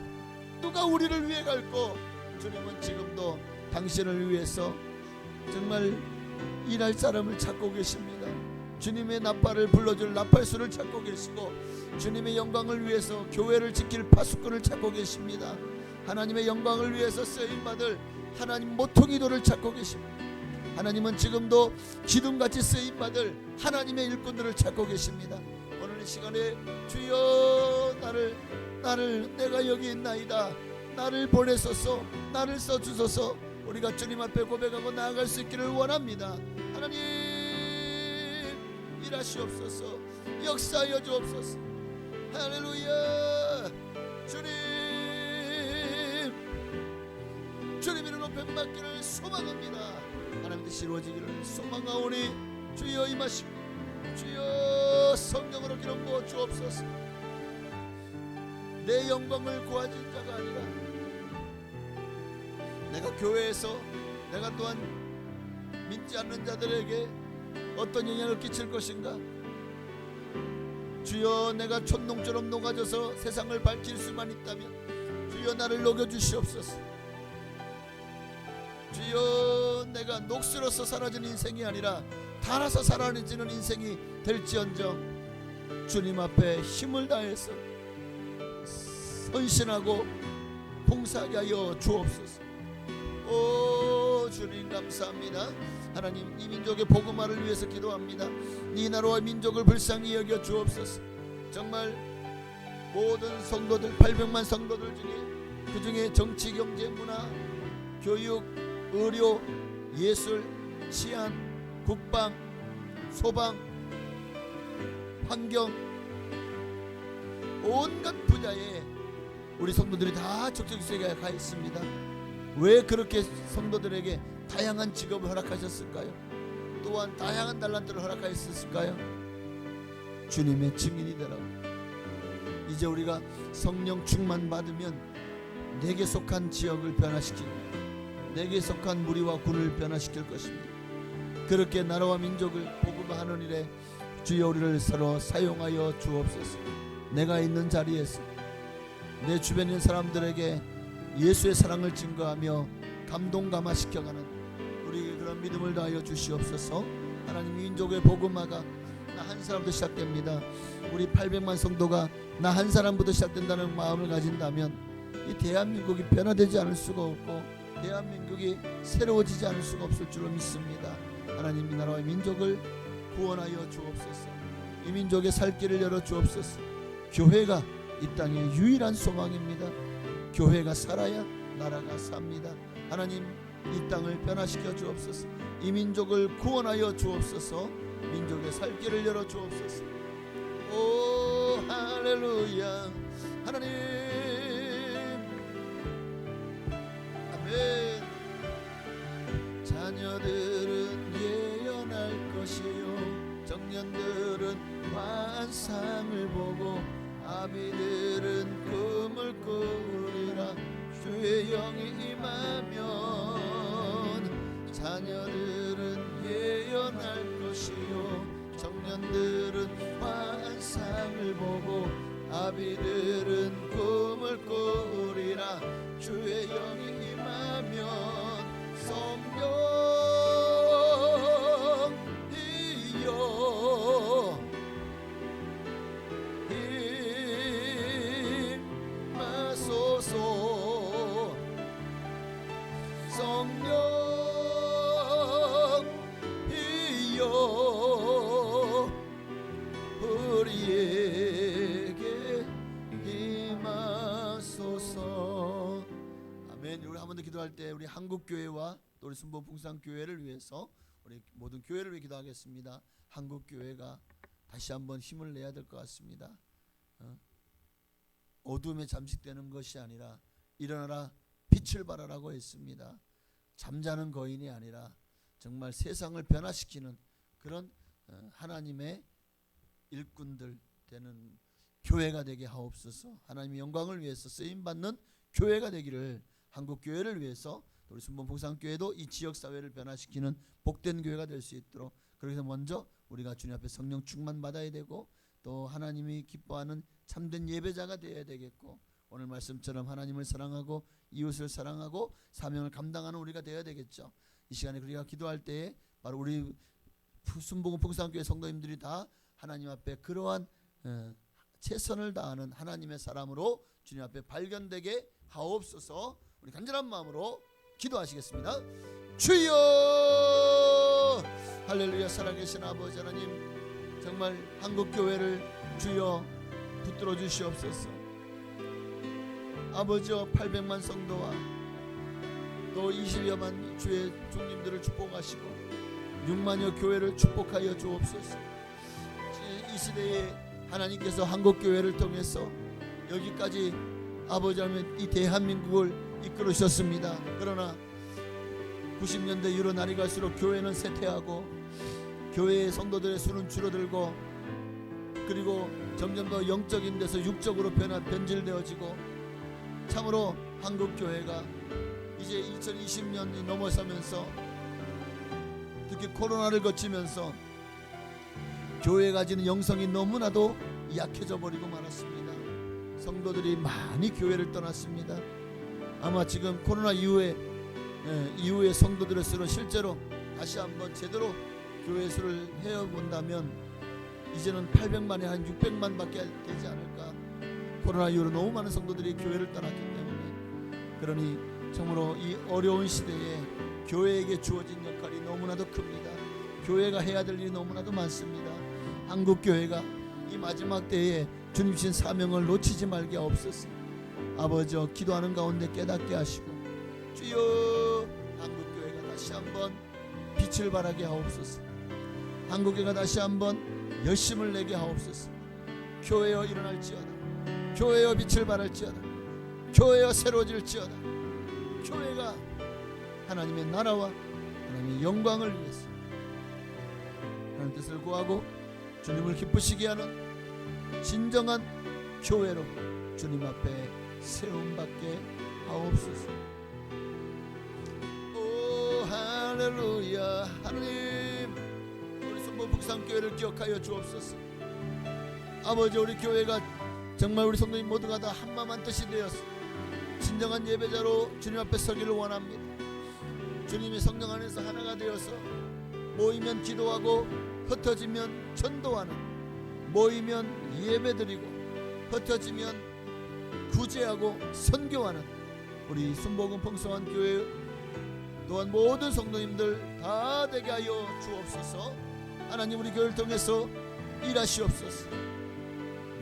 누가 우리를 위해 갈고, 주님은 지금도 당신을 위해서 정말 일할 사람을 찾고 계십니다. 주님의 나팔을 불러줄 나팔수를 찾고 계시고, 주님의 영광을 위해서 교회를 지킬 파수꾼을 찾고 계십니다. 하나님의 영광을 위해서 쓰임받을 하나님 모퉁이돌을 찾고 계십니다. 하나님은 지금도 기둥같이 쓰임받을 하나님의 일꾼들을 찾고 계십니다. 오늘 이 시간에 주여 나를 내가 여기 있나이다, 나를 보내소서, 나를 써주소서, 우리가 주님 앞에 고백하고 나아갈 수 있기를 원합니다. 하나님 일하시옵소서, 역사하여 주옵소서. 할렐루야. 주님의 높임 받기를 소망합니다. 하나님 뜻이 이루어지기를 소망하오니 주여 임하시고 주여 성령으로 기름 부어 주옵소서. 내 영광을 구하는 자가 아니라 내가 교회에서 내가 또한 믿지 않는 자들에게 어떤 영향을 끼칠 것인가. 주여 내가 촛농처럼 녹아져서 세상을 밝힐 수만 있다면 주여 나를 녹여주시옵소서. 주여 내가 녹슬어서 사라지는 인생이 아니라 달아서 사라지는 인생이 될지언정 주님 앞에 힘을 다해서 선신하고 봉사하게 하여 주옵소서. 오 주님 감사합니다. 하나님 이 민족의 복음화를 위해서 기도합니다. 이 나라와 민족을 불쌍히 여겨 주옵소서. 정말 모든 성도들 800만 성도들 중에 그 중에 정치, 경제, 문화, 교육, 의료, 예술, 치안, 국방, 소방, 환경 온갖 분야에 우리 성도들이 다 적적수에 가 있습니다. 왜 그렇게 성도들에게 다양한 직업을 허락하셨을까요? 또한 다양한 달란트를 허락하셨을까요? 주님의 증인이 되라고. 이제 우리가 성령 충만 받으면 내게 속한 지역을 변화시키고 내게 속한 무리와 군을 변화시킬 것입니다. 그렇게 나라와 민족을 복음화하는 일에 주여 우리를 서로 사용하여 주옵소서. 내가 있는 자리에서 내 주변에 있는 사람들에게 예수의 사랑을 증거하며 감동 감화시켜가는 우리에게 그런 믿음을 다하여 주시옵소서. 하나님 민족의 복음화가 나 한 사람부터 시작됩니다. 우리 800만 성도가 나 한 사람부터 시작된다는 마음을 가진다면 이 대한민국이 변화되지 않을 수가 없고 대한민국이 새로워지지 않을 수가 없을 줄로 믿습니다. 하나님 이 나라와 민족을 구원하여 주옵소서. 이 민족의 살 길을 열어 주옵소서. 교회가 이 땅의 유일한 소망입니다. 교회가 살아야 나라가 삽니다. 하나님 이 땅을 변화시켜 주옵소서. 이 민족을 구원하여 주옵소서. 민족의 살 길을 열어 주옵소서. 오 할렐루야. 하나님 아멘. 자녀들은 예언할 것이요 청년들은 환상을 보고 아비들은 꿈을 꾸리라. 주의 영이 임하면 자녀들은 예언할 것이요 청년들은 환상을 보고 아비들은 꿈을 꾸리라. 주의 영이 임하면 성령이여 임하소서. 성령이여 우리에게 임하소서. 기도할 때 우리 한국교회와 또 우리 순복풍산교회를 위해서 우리 모든 교회를 위해 기도하겠습니다. 한국교회가 다시 한번 힘을 내야 될 것 같습니다. 어둠에 잠식되는 것이 아니라 일어나라 빛을 발하라고 했습니다. 잠자는 거인이 아니라 정말 세상을 변화시키는 그런 하나님의 일꾼들 되는 교회가 되게 하옵소서. 하나님의 영광을 위해서 쓰임받는 교회가 되기를, 한국교회를 위해서 우리 순복풍산교회도 이 지역사회를 변화시키는 복된 교회가 될 수 있도록, 그래서 먼저 우리가 주님 앞에 성령 충만 받아야 되고 또 하나님이 기뻐하는 참된 예배자가 되어야 되겠고, 오늘 말씀처럼 하나님을 사랑하고 이웃을 사랑하고 사명을 감당하는 우리가 되어야 되겠죠. 이 시간에 우리가 기도할 때에 바로 우리 순복음풍산교회 성도님들이 다 하나님 앞에 그러한 최선을 다하는 하나님의 사람으로 주님 앞에 발견되게 하옵소서. 우리 간절한 마음으로 기도하시겠습니다. 주여, 할렐루야. 살아계신 아버지 하나님, 정말 한국교회를 주여 붙들어 주시옵소서. 아버지여, 800만 성도와 또 20여만 주의 종님들을 축복하시고 6만여 교회를 축복하여 주옵소서. 이 시대에 하나님께서 한국교회를 통해서 여기까지 아버지 하나님 이 대한민국을 이끌으셨습니다. 그러나 90년대 이후로 날이 갈수록 교회는 쇠퇴하고 교회의 성도들의 수는 줄어들고, 그리고 점점 더 영적인 데서 육적으로 변질되어지고, 참으로 한국교회가 이제 2020년이 넘어서면서 특히 코로나를 거치면서 교회가 가지는 영성이 너무나도 약해져 버리고 말았습니다. 성도들이 많이 교회를 떠났습니다. 아마 지금 코로나 이후에 성도들의 수는 실제로 다시 한번 제대로 교회 수를 헤어본다면 이제는 800만에 한 600만밖에 되지 않을까. 코로나 이후로 너무 많은 성도들이 교회를 떠났기 때문에, 그러니 참으로 이 어려운 시대에 교회에게 주어진 역할이 너무나도 큽니다. 교회가 해야 될 일이 너무나도 많습니다. 한국교회가 이 마지막 때에 주님 주신 사명을 놓치지 말게 하옵소서. 아버지여, 기도하는 가운데 깨닫게 하시고 주여, 한국교회가 다시 한번 빛을 발하게 하옵소서. 한국교회가 다시 한번 열심을 내게 하옵소서. 교회여 일어날지어다. 교회여 빛을 발할지어다. 교회여 새로워질지어다. 교회가 하나님의 나라와 하나님의 영광을 위해서 하나님 뜻을 구하고 주님을 기쁘시게 하는 진정한 교회로 주님 앞에 세움받게 하옵소서. 오 할렐루야. 하나님, 우리 순복음풍산교회를 기억하여 주옵소서. 아버지, 우리 교회가 정말 우리 성도님 모두가 다 한마음 한뜻이 되어서 진정한 예배자로 주님 앞에 서기를 원합니다. 주님의 성령 안에서 하나가 되어서 모이면 기도하고 흩어지면 전도하는, 모이면 예배드리고 흩어지면 구제하고 선교하는 우리 순복음풍성한 교회 또한 모든 성도님들 다 되게 하여 주옵소서. 하나님, 우리 교회를 통해서 일하시옵소서.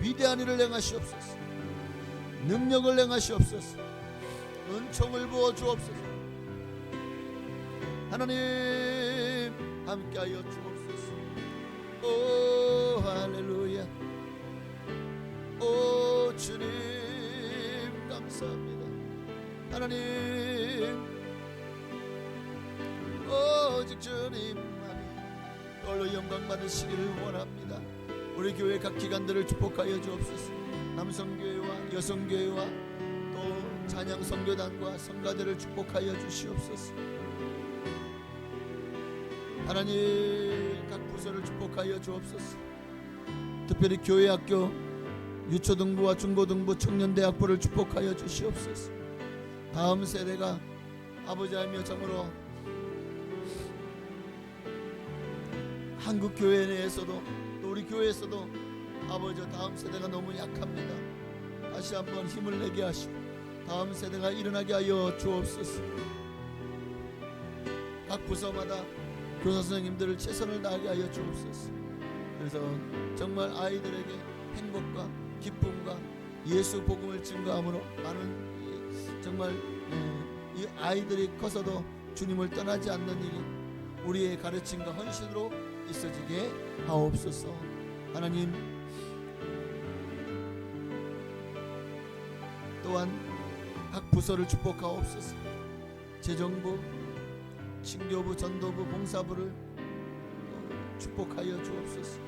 위대한 일을 행하시옵소서. 능력을 행하시옵소서. 은총을 부어 주옵소서. 하나님, 함께하여 주옵소서. 오 할렐루야. 오 주님 감사합니다. 하나님, 오직 주님만이 홀로 영광 받으시기를 원합니다. 우리 교회 각 기관들을 축복하여 주옵소서. 남성교회와 여성교회와 또 찬양선교단과 성가대를 축복하여 주시옵소서. 하나님, 각 부서를 축복하여 주옵소서. 특별히 교회학교, 유초등부와 중고등부, 청년대학부를 축복하여 주시옵소서. 다음 세대가 아버지 하며 참으로 한국교회 내에서도 또 우리 교회에서도 아버지, 다음 세대가 너무 약합니다. 다시 한번 힘을 내게 하시고 다음 세대가 일어나게 하여 주옵소서. 각 부서마다 교사 선생님들을 최선을 다하게 하여 주옵소서. 그래서 정말 아이들에게 행복과 기쁨과 예수 복음을 증거함으로 많은 정말 이 아이들이 커서도 주님을 떠나지 않는 일이 우리의 가르침과 헌신으로 있어지게 하옵소서. 하나님, 또한 각 부서를 축복하옵소서. 재정부, 친교부, 전도부, 봉사부를 축복하여 주옵소서.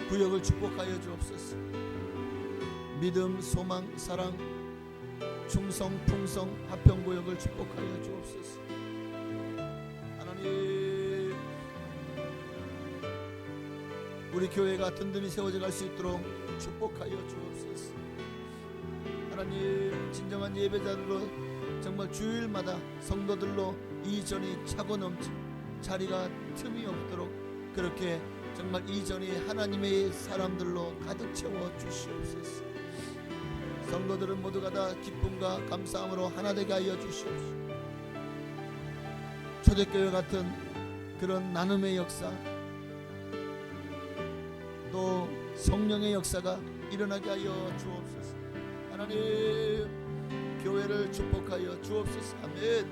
구역을 축복하여 주옵소서. 믿음, 소망, 사랑, 충성, 풍성, 화평구역을 축복하여 주옵소서. 하나님, 우리 교회가 든든히 세워져 갈 수 있도록 축복하여 주옵소서. 하나님, 진정한 예배자들로 정말 주일마다 성도들로 이전이 차고 넘치 자리가 틈이 없도록 그렇게 정말 이전이 하나님의 사람들로 가득 채워 주시옵소서. 성도들은 모두가 다 기쁨과 감사함으로 하나 되게 하여 주시옵소서. 초대교회 같은 그런 나눔의 역사, 또 성령의 역사가 일어나게 하여 주옵소서. 하나님, 교회를 축복하여 주옵소서. 아멘.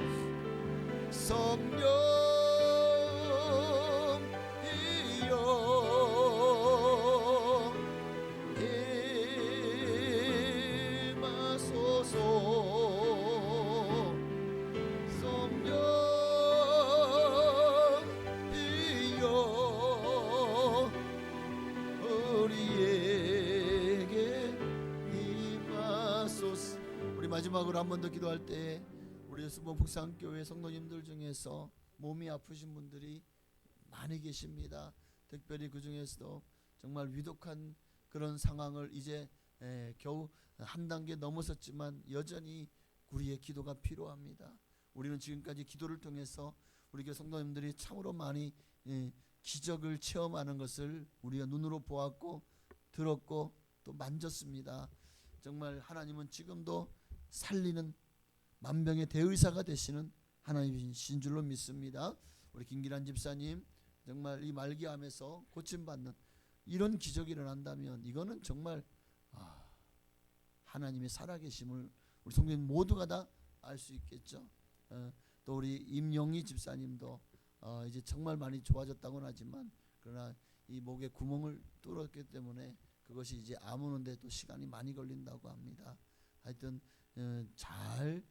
성령이여 임하소서. 성령이여 우리에게 임하소서. 우리 마지막으로 한 번 더 기도할 때 우리 예수본 북산교회 성도님들 중에서 몸이 아프신 분들이 많이 계십니다. 특별히 그 중에서도 정말 위독한 그런 상황을 이제 겨우 한 단계 넘어섰지만 여전히 우리의 기도가 필요합니다. 우리는 지금까지 기도를 통해서 우리 교회 성도님들이 참으로 많이 기적을 체험하는 것을 우리가 눈으로 보았고 들었고 또 만졌습니다. 정말 하나님은 지금도 살리는 만병의 대의사가 되시는 하나님이신 줄로 믿습니다. 우리 김기란 집사님 정말 이 말기암에서 고침받는 이런 기적이 일어난다면 이거는 정말 하나님의 살아계심을 우리 성도님 모두가 다 알 수 있겠죠. 또 우리 임영희 집사님도 이제 정말 많이 좋아졌다고는 하지만 그러나 이 목에 구멍을 뚫었기 때문에 그것이 이제 암 오는데 또 시간이 많이 걸린다고 합니다. 하여튼 잘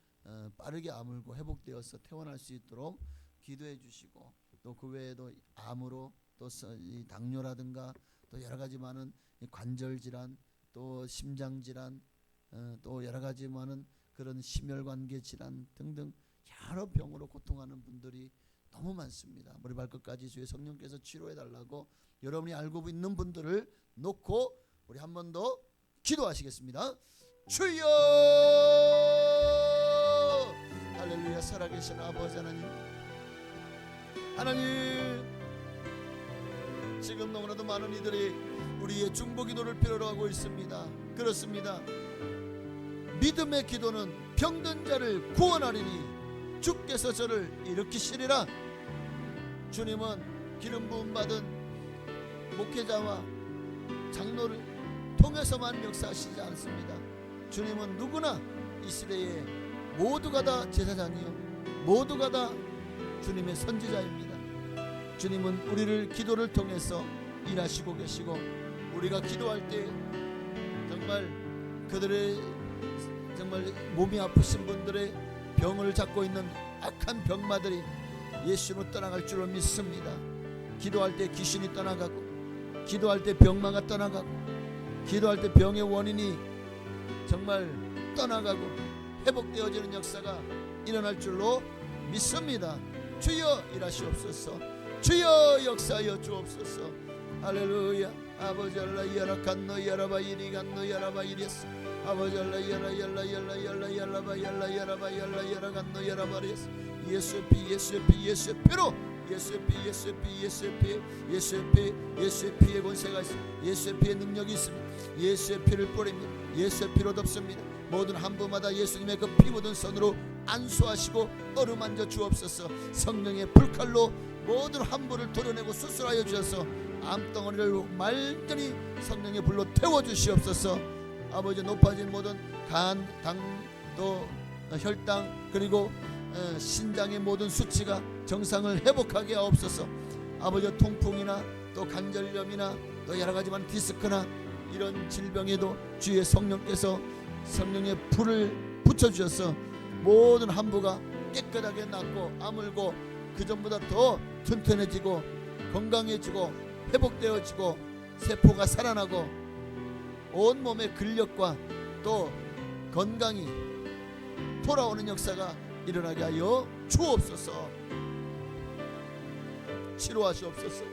빠르게 아물고 회복되어서 퇴원할 수 있도록 기도해 주시고 또 그 외에도 암으로 또 당뇨라든가 또 여러 가지 많은 관절 질환 또 심장 질환 또 여러 가지 많은 그런 심혈관계 질환 등등 여러 병으로 고통하는 분들이 너무 많습니다. 머리 발끝까지 주의 성령께서 치료해 달라고 여러분이 알고 있는 분들을 놓고 우리 한 번 더 기도하시겠습니다. 주여! 할렐루야. 살아계신 아버지 하나님, 하나님 지금 너무나도 많은 이들이 우리의 중보 기도를 필요로 하고 있습니다. 그렇습니다. 믿음의 기도는 병든 자를 구원하리니 주께서 저를 일으키시리라. 주님은 기름 부음 받은 목회자와 장로를 통해서만 역사하시지 않습니다. 주님은 누구나 이 시대에 모두가 다 제사장이요 모두가 다 주님의 선지자입니다. 주님은 우리를 기도를 통해서 일하시고 계시고 우리가 기도할 때 정말 그들의 정말 몸이 아프신 분들의 병을 잡고 있는 악한 병마들이 예수로 떠나갈 줄로 믿습니다. 기도할 때 귀신이 떠나가고 기도할 때 병마가 떠나가고 기도할 때 병의 원인이 정말 떠나가고 회복되어지는 역사가 일어날 줄로 믿습니다. 주여 일하시옵소서. 주여 역사하여 주옵소서. 할렐루야. 아버지 알라 야라칸노 야라바 이리 간노 야라바 이리스 아버지 알라 야라 열라 열라 열라 열라바 열라 야라바 열라 야라간노 야라바리스 예수의 피 예수의 피 예수의 피로 예수의 피 예수의 피 예수의 피 예수의 피 예수의 피의 권세가 있습니다. 예수의 피의 능력이 있습니다. 예수의 피를 뿌립니다. 예수의 피로 덮습니다. 모든 한 분마다 예수님의 그 피 묻은 손으로 안수하시고 어루만져 주옵소서. 성령의 불칼로 모든 함부를 도려내고 수술하여 주셔서 암덩어리를 완전히 성령의 불로 태워 주시옵소서. 아버지 높아진 모든 간, 당, 또 혈당 그리고 신장의 모든 수치가 정상을 회복하게 하옵소서. 아버지 통풍이나 또 관절염이나 또 여러가지만 디스크나 이런 질병에도 주의 성령께서 성령의 불을 붙여주셔서 모든 함부가 깨끗하게 낫고 아물고 그 전보다 더 튼튼해지고 건강해지고 회복되어지고 세포가 살아나고 온몸의 근력과 또 건강이 돌아오는 역사가 일어나게 하여 주옵소서. 치료하시옵소서.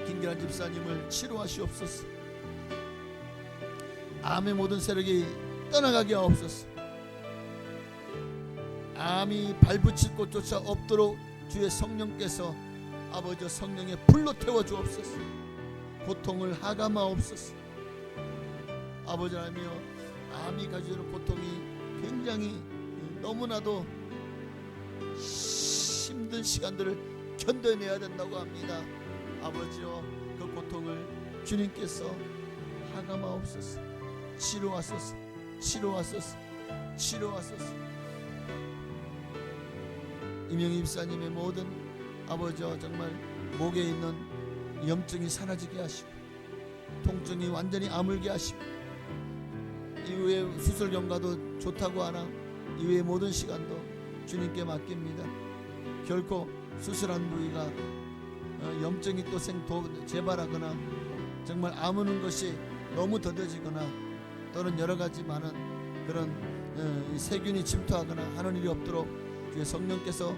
김기란 집사님을 치료하시옵소서. 암의 모든 세력이 떠나가게 하옵소서. 암이 발붙일 곳조차 없도록 주의 성령께서 아버지 성령의 불로 태워 주옵소서. 고통을 하감하옵소서. 아버지 하나님이여, 암이 가져오는 고통이 굉장히 너무나도 힘든 시간들을 견뎌내야 된다고 합니다. 아버지여, 그 고통을 주님께서 하감하옵소서. 치료하소서. 치료하소서. 치료하소서. 이명희 집사님의 모든 아버지여, 정말 목에 있는 염증이 사라지게 하시고 통증이 완전히 아물게 하시고 이후에 수술 경과도 좋다고 하나 이후의 모든 시간도 주님께 맡깁니다. 결코 수술한 부위가 염증이 또 재발하거나 정말 아무는 것이 너무 더뎌지거나 또는 여러 가지 많은 그런 세균이 침투하거나 하는 일이 없도록 주의 성령께서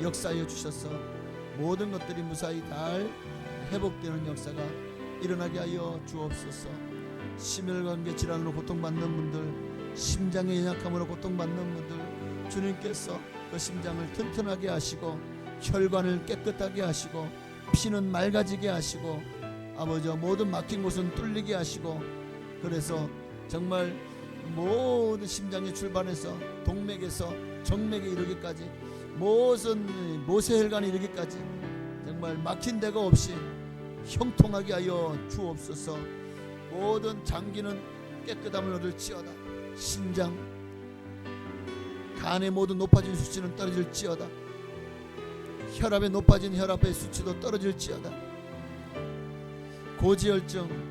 역사하여 주셔서 모든 것들이 무사히 잘 회복되는 역사가 일어나게 하여 주옵소서. 심혈관계 질환으로 고통받는 분들, 심장의 연약함으로 고통받는 분들, 주님께서 그 심장을 튼튼하게 하시고 혈관을 깨끗하게 하시고 피는 맑아지게 하시고 아버지 모든 막힌 곳은 뚫리게 하시고, 그래서 정말 모든 심장의 출발해서 동맥에서 정맥에 이르기까지 모든 모세혈관에 이르기까지 정말 막힌 데가 없이 형통하게 하여 주옵소서. 모든 장기는 깨끗함을 얻을지어다. 신장 간의 모든 높아진 수치는 떨어질지어다. 혈압의 높아진 혈압의 수치도 떨어질지어다. 고지혈증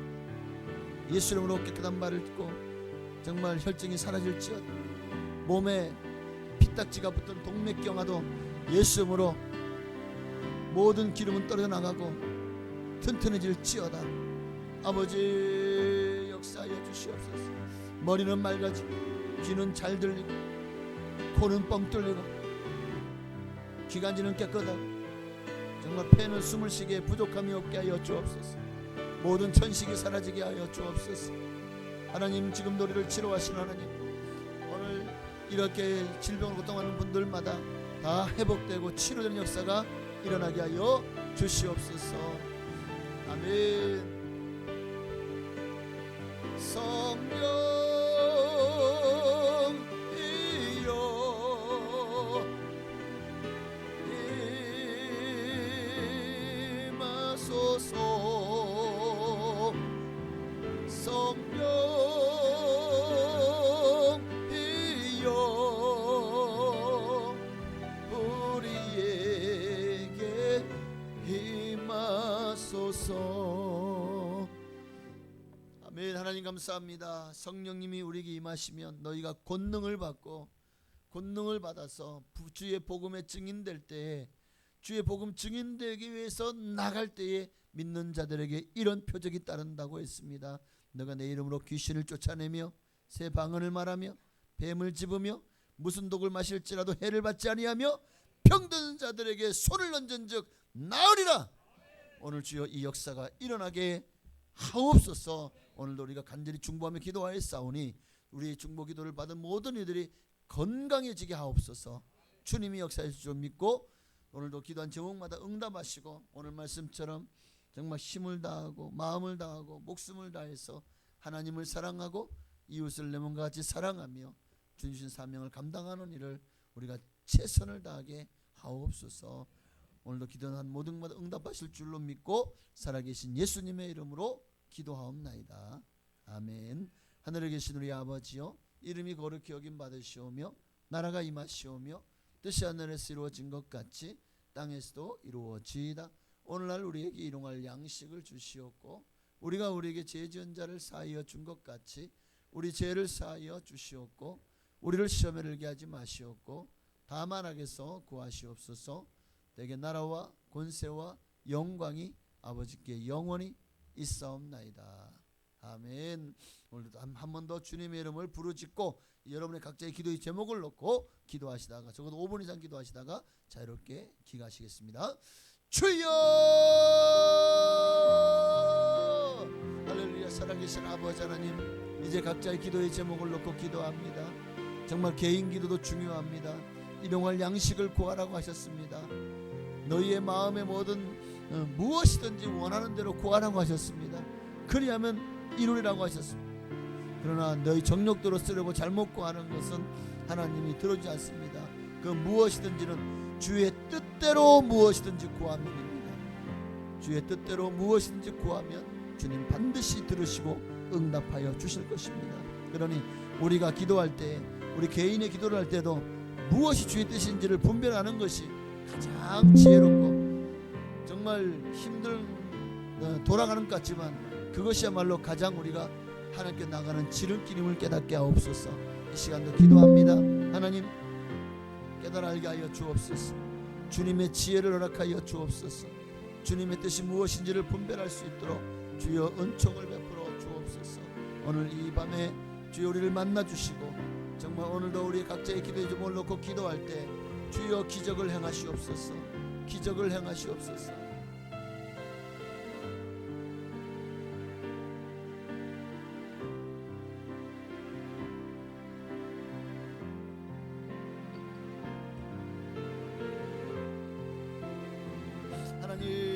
예수 이름으로 깨끗한 말을 듣고 정말 혈증이 사라질지어다. 몸에 피딱지가 붙은 동맥경화도 예수 이름으로 모든 기름은 떨어져 나가고 튼튼해질지어다. 아버지 역사하여 주시옵소서. 머리는 맑아지고 귀는 잘 들리고 코는 뻥 뚫리고 기관지는 깨끗하고 정말 폐는 숨을 쉬기에 부족함이 없게 하여 주옵소서. 모든 천식이 사라지게 하여 주옵소서. 하나님, 지금 우리를 치료하시는 하나님, 오늘 이렇게 질병으로 고통하는 분들마다 다 회복되고 치료되는 역사가 일어나게 하여 주시옵소서. 아멘. 성령이여 임하소서. 성령이여 우리에게 임하소서. 아멘. 하나님 감사합니다. 성령님이 우리에게 임하시면 너희가 권능을 받고 권능을 받아서 주의 복음에 증인될 때에, 주의 복음 증인되기 위해서 나갈 때에 믿는 자들에게 이런 표적이 따른다고 했습니다. 너가 내 이름으로 귀신을 쫓아내며 새 방언을 말하며 뱀을 집으며 무슨 독을 마실지라도 해를 받지 아니하며 병든 자들에게 손을 얹은즉 나으리라. 오늘 주여 이 역사가 일어나게 하옵소서. 오늘도 우리가 간절히 중보하며 기도하였사오니 우리의 중보 기도를 받은 모든 이들이 건강해지게 하옵소서. 주님이 역사하실 줄 믿고 오늘도 기도한 제목마다 응답하시고 오늘 말씀처럼 정말 힘을 다하고 마음을 다하고 목숨을 다해서 하나님을 사랑하고 이웃을 내 몸과 같이 사랑하며 주신 사명을 감당하는 일을 우리가 최선을 다하게 하옵소서. 오늘도 기도한 모든 것마다 응답하실 줄로 믿고 살아계신 예수님의 이름으로 기도하옵나이다. 아멘. 하늘에 계신 우리 아버지요, 이름이 거룩히 여김 받으시오며 나라가 임하시오며 뜻이 하늘에서 이루어진 것 같이 땅에서도 이루어지이다. 오늘날 우리에게 일용할 양식을 주시옵고 우리가 우리에게 죄 지은 자를 사하여 준 것 같이 우리 죄를 사하여 주시옵고 우리를 시험에 들게 하지 마시옵고 다만 악에서 구하시옵소서. 대개 나라와 권세와 영광이 아버지께 영원히 있사옵나이다. 아멘. 오늘도 한 번 더 주님의 이름을 부르짖고 여러분의 각자의 기도의 제목을 놓고 기도하시다가 적어도 5분 이상 기도하시다가 자유롭게 기가하시겠습니다. 주여! 할렐루야. 살아계신 아버지 하나님, 이제 각자의 기도의 제목을 놓고 기도합니다. 정말 개인 기도도 중요합니다. 일용할 양식을 구하라고 하셨습니다. 너희의 마음에 뭐든 무엇이든지 원하는 대로 구하라고 하셨습니다. 그리하면 이루리라고 하셨습니다. 그러나 너희 정욕대로 쓰려고 잘못 구하는 것은 하나님이 들어주지 않습니다. 그 무엇이든지는 주의 뜻대로 무엇이든지 구하면입니다. 주의 뜻대로 무엇이든지 구하면 주님 반드시 들으시고 응답하여 주실 것입니다. 그러니 우리가 기도할 때, 우리 개인의 기도를 할 때도 무엇이 주의 뜻인지를 분별하는 것이 가장 지혜롭고 정말 힘든 돌아가는 것 같지만 그것이야말로 가장 우리가 하나님께 나가는 지름길임을 깨닫게 하옵소서. 이 시간도 기도합니다. 하나님, 깨달아 알게 하여 주옵소서. 주님의 지혜를 허락하여 주옵소서. 주님의 뜻이 무엇인지를 분별할 수 있도록 주여 은총을 베풀어 주옵소서. 오늘 이 밤에 주여 우리를 만나 주시고 정말 오늘도 우리 각자의 기도의 제목을 놓고 기도할 때 주여 기적을 행하시옵소서. 기적을 행하시옵소서. 하나님,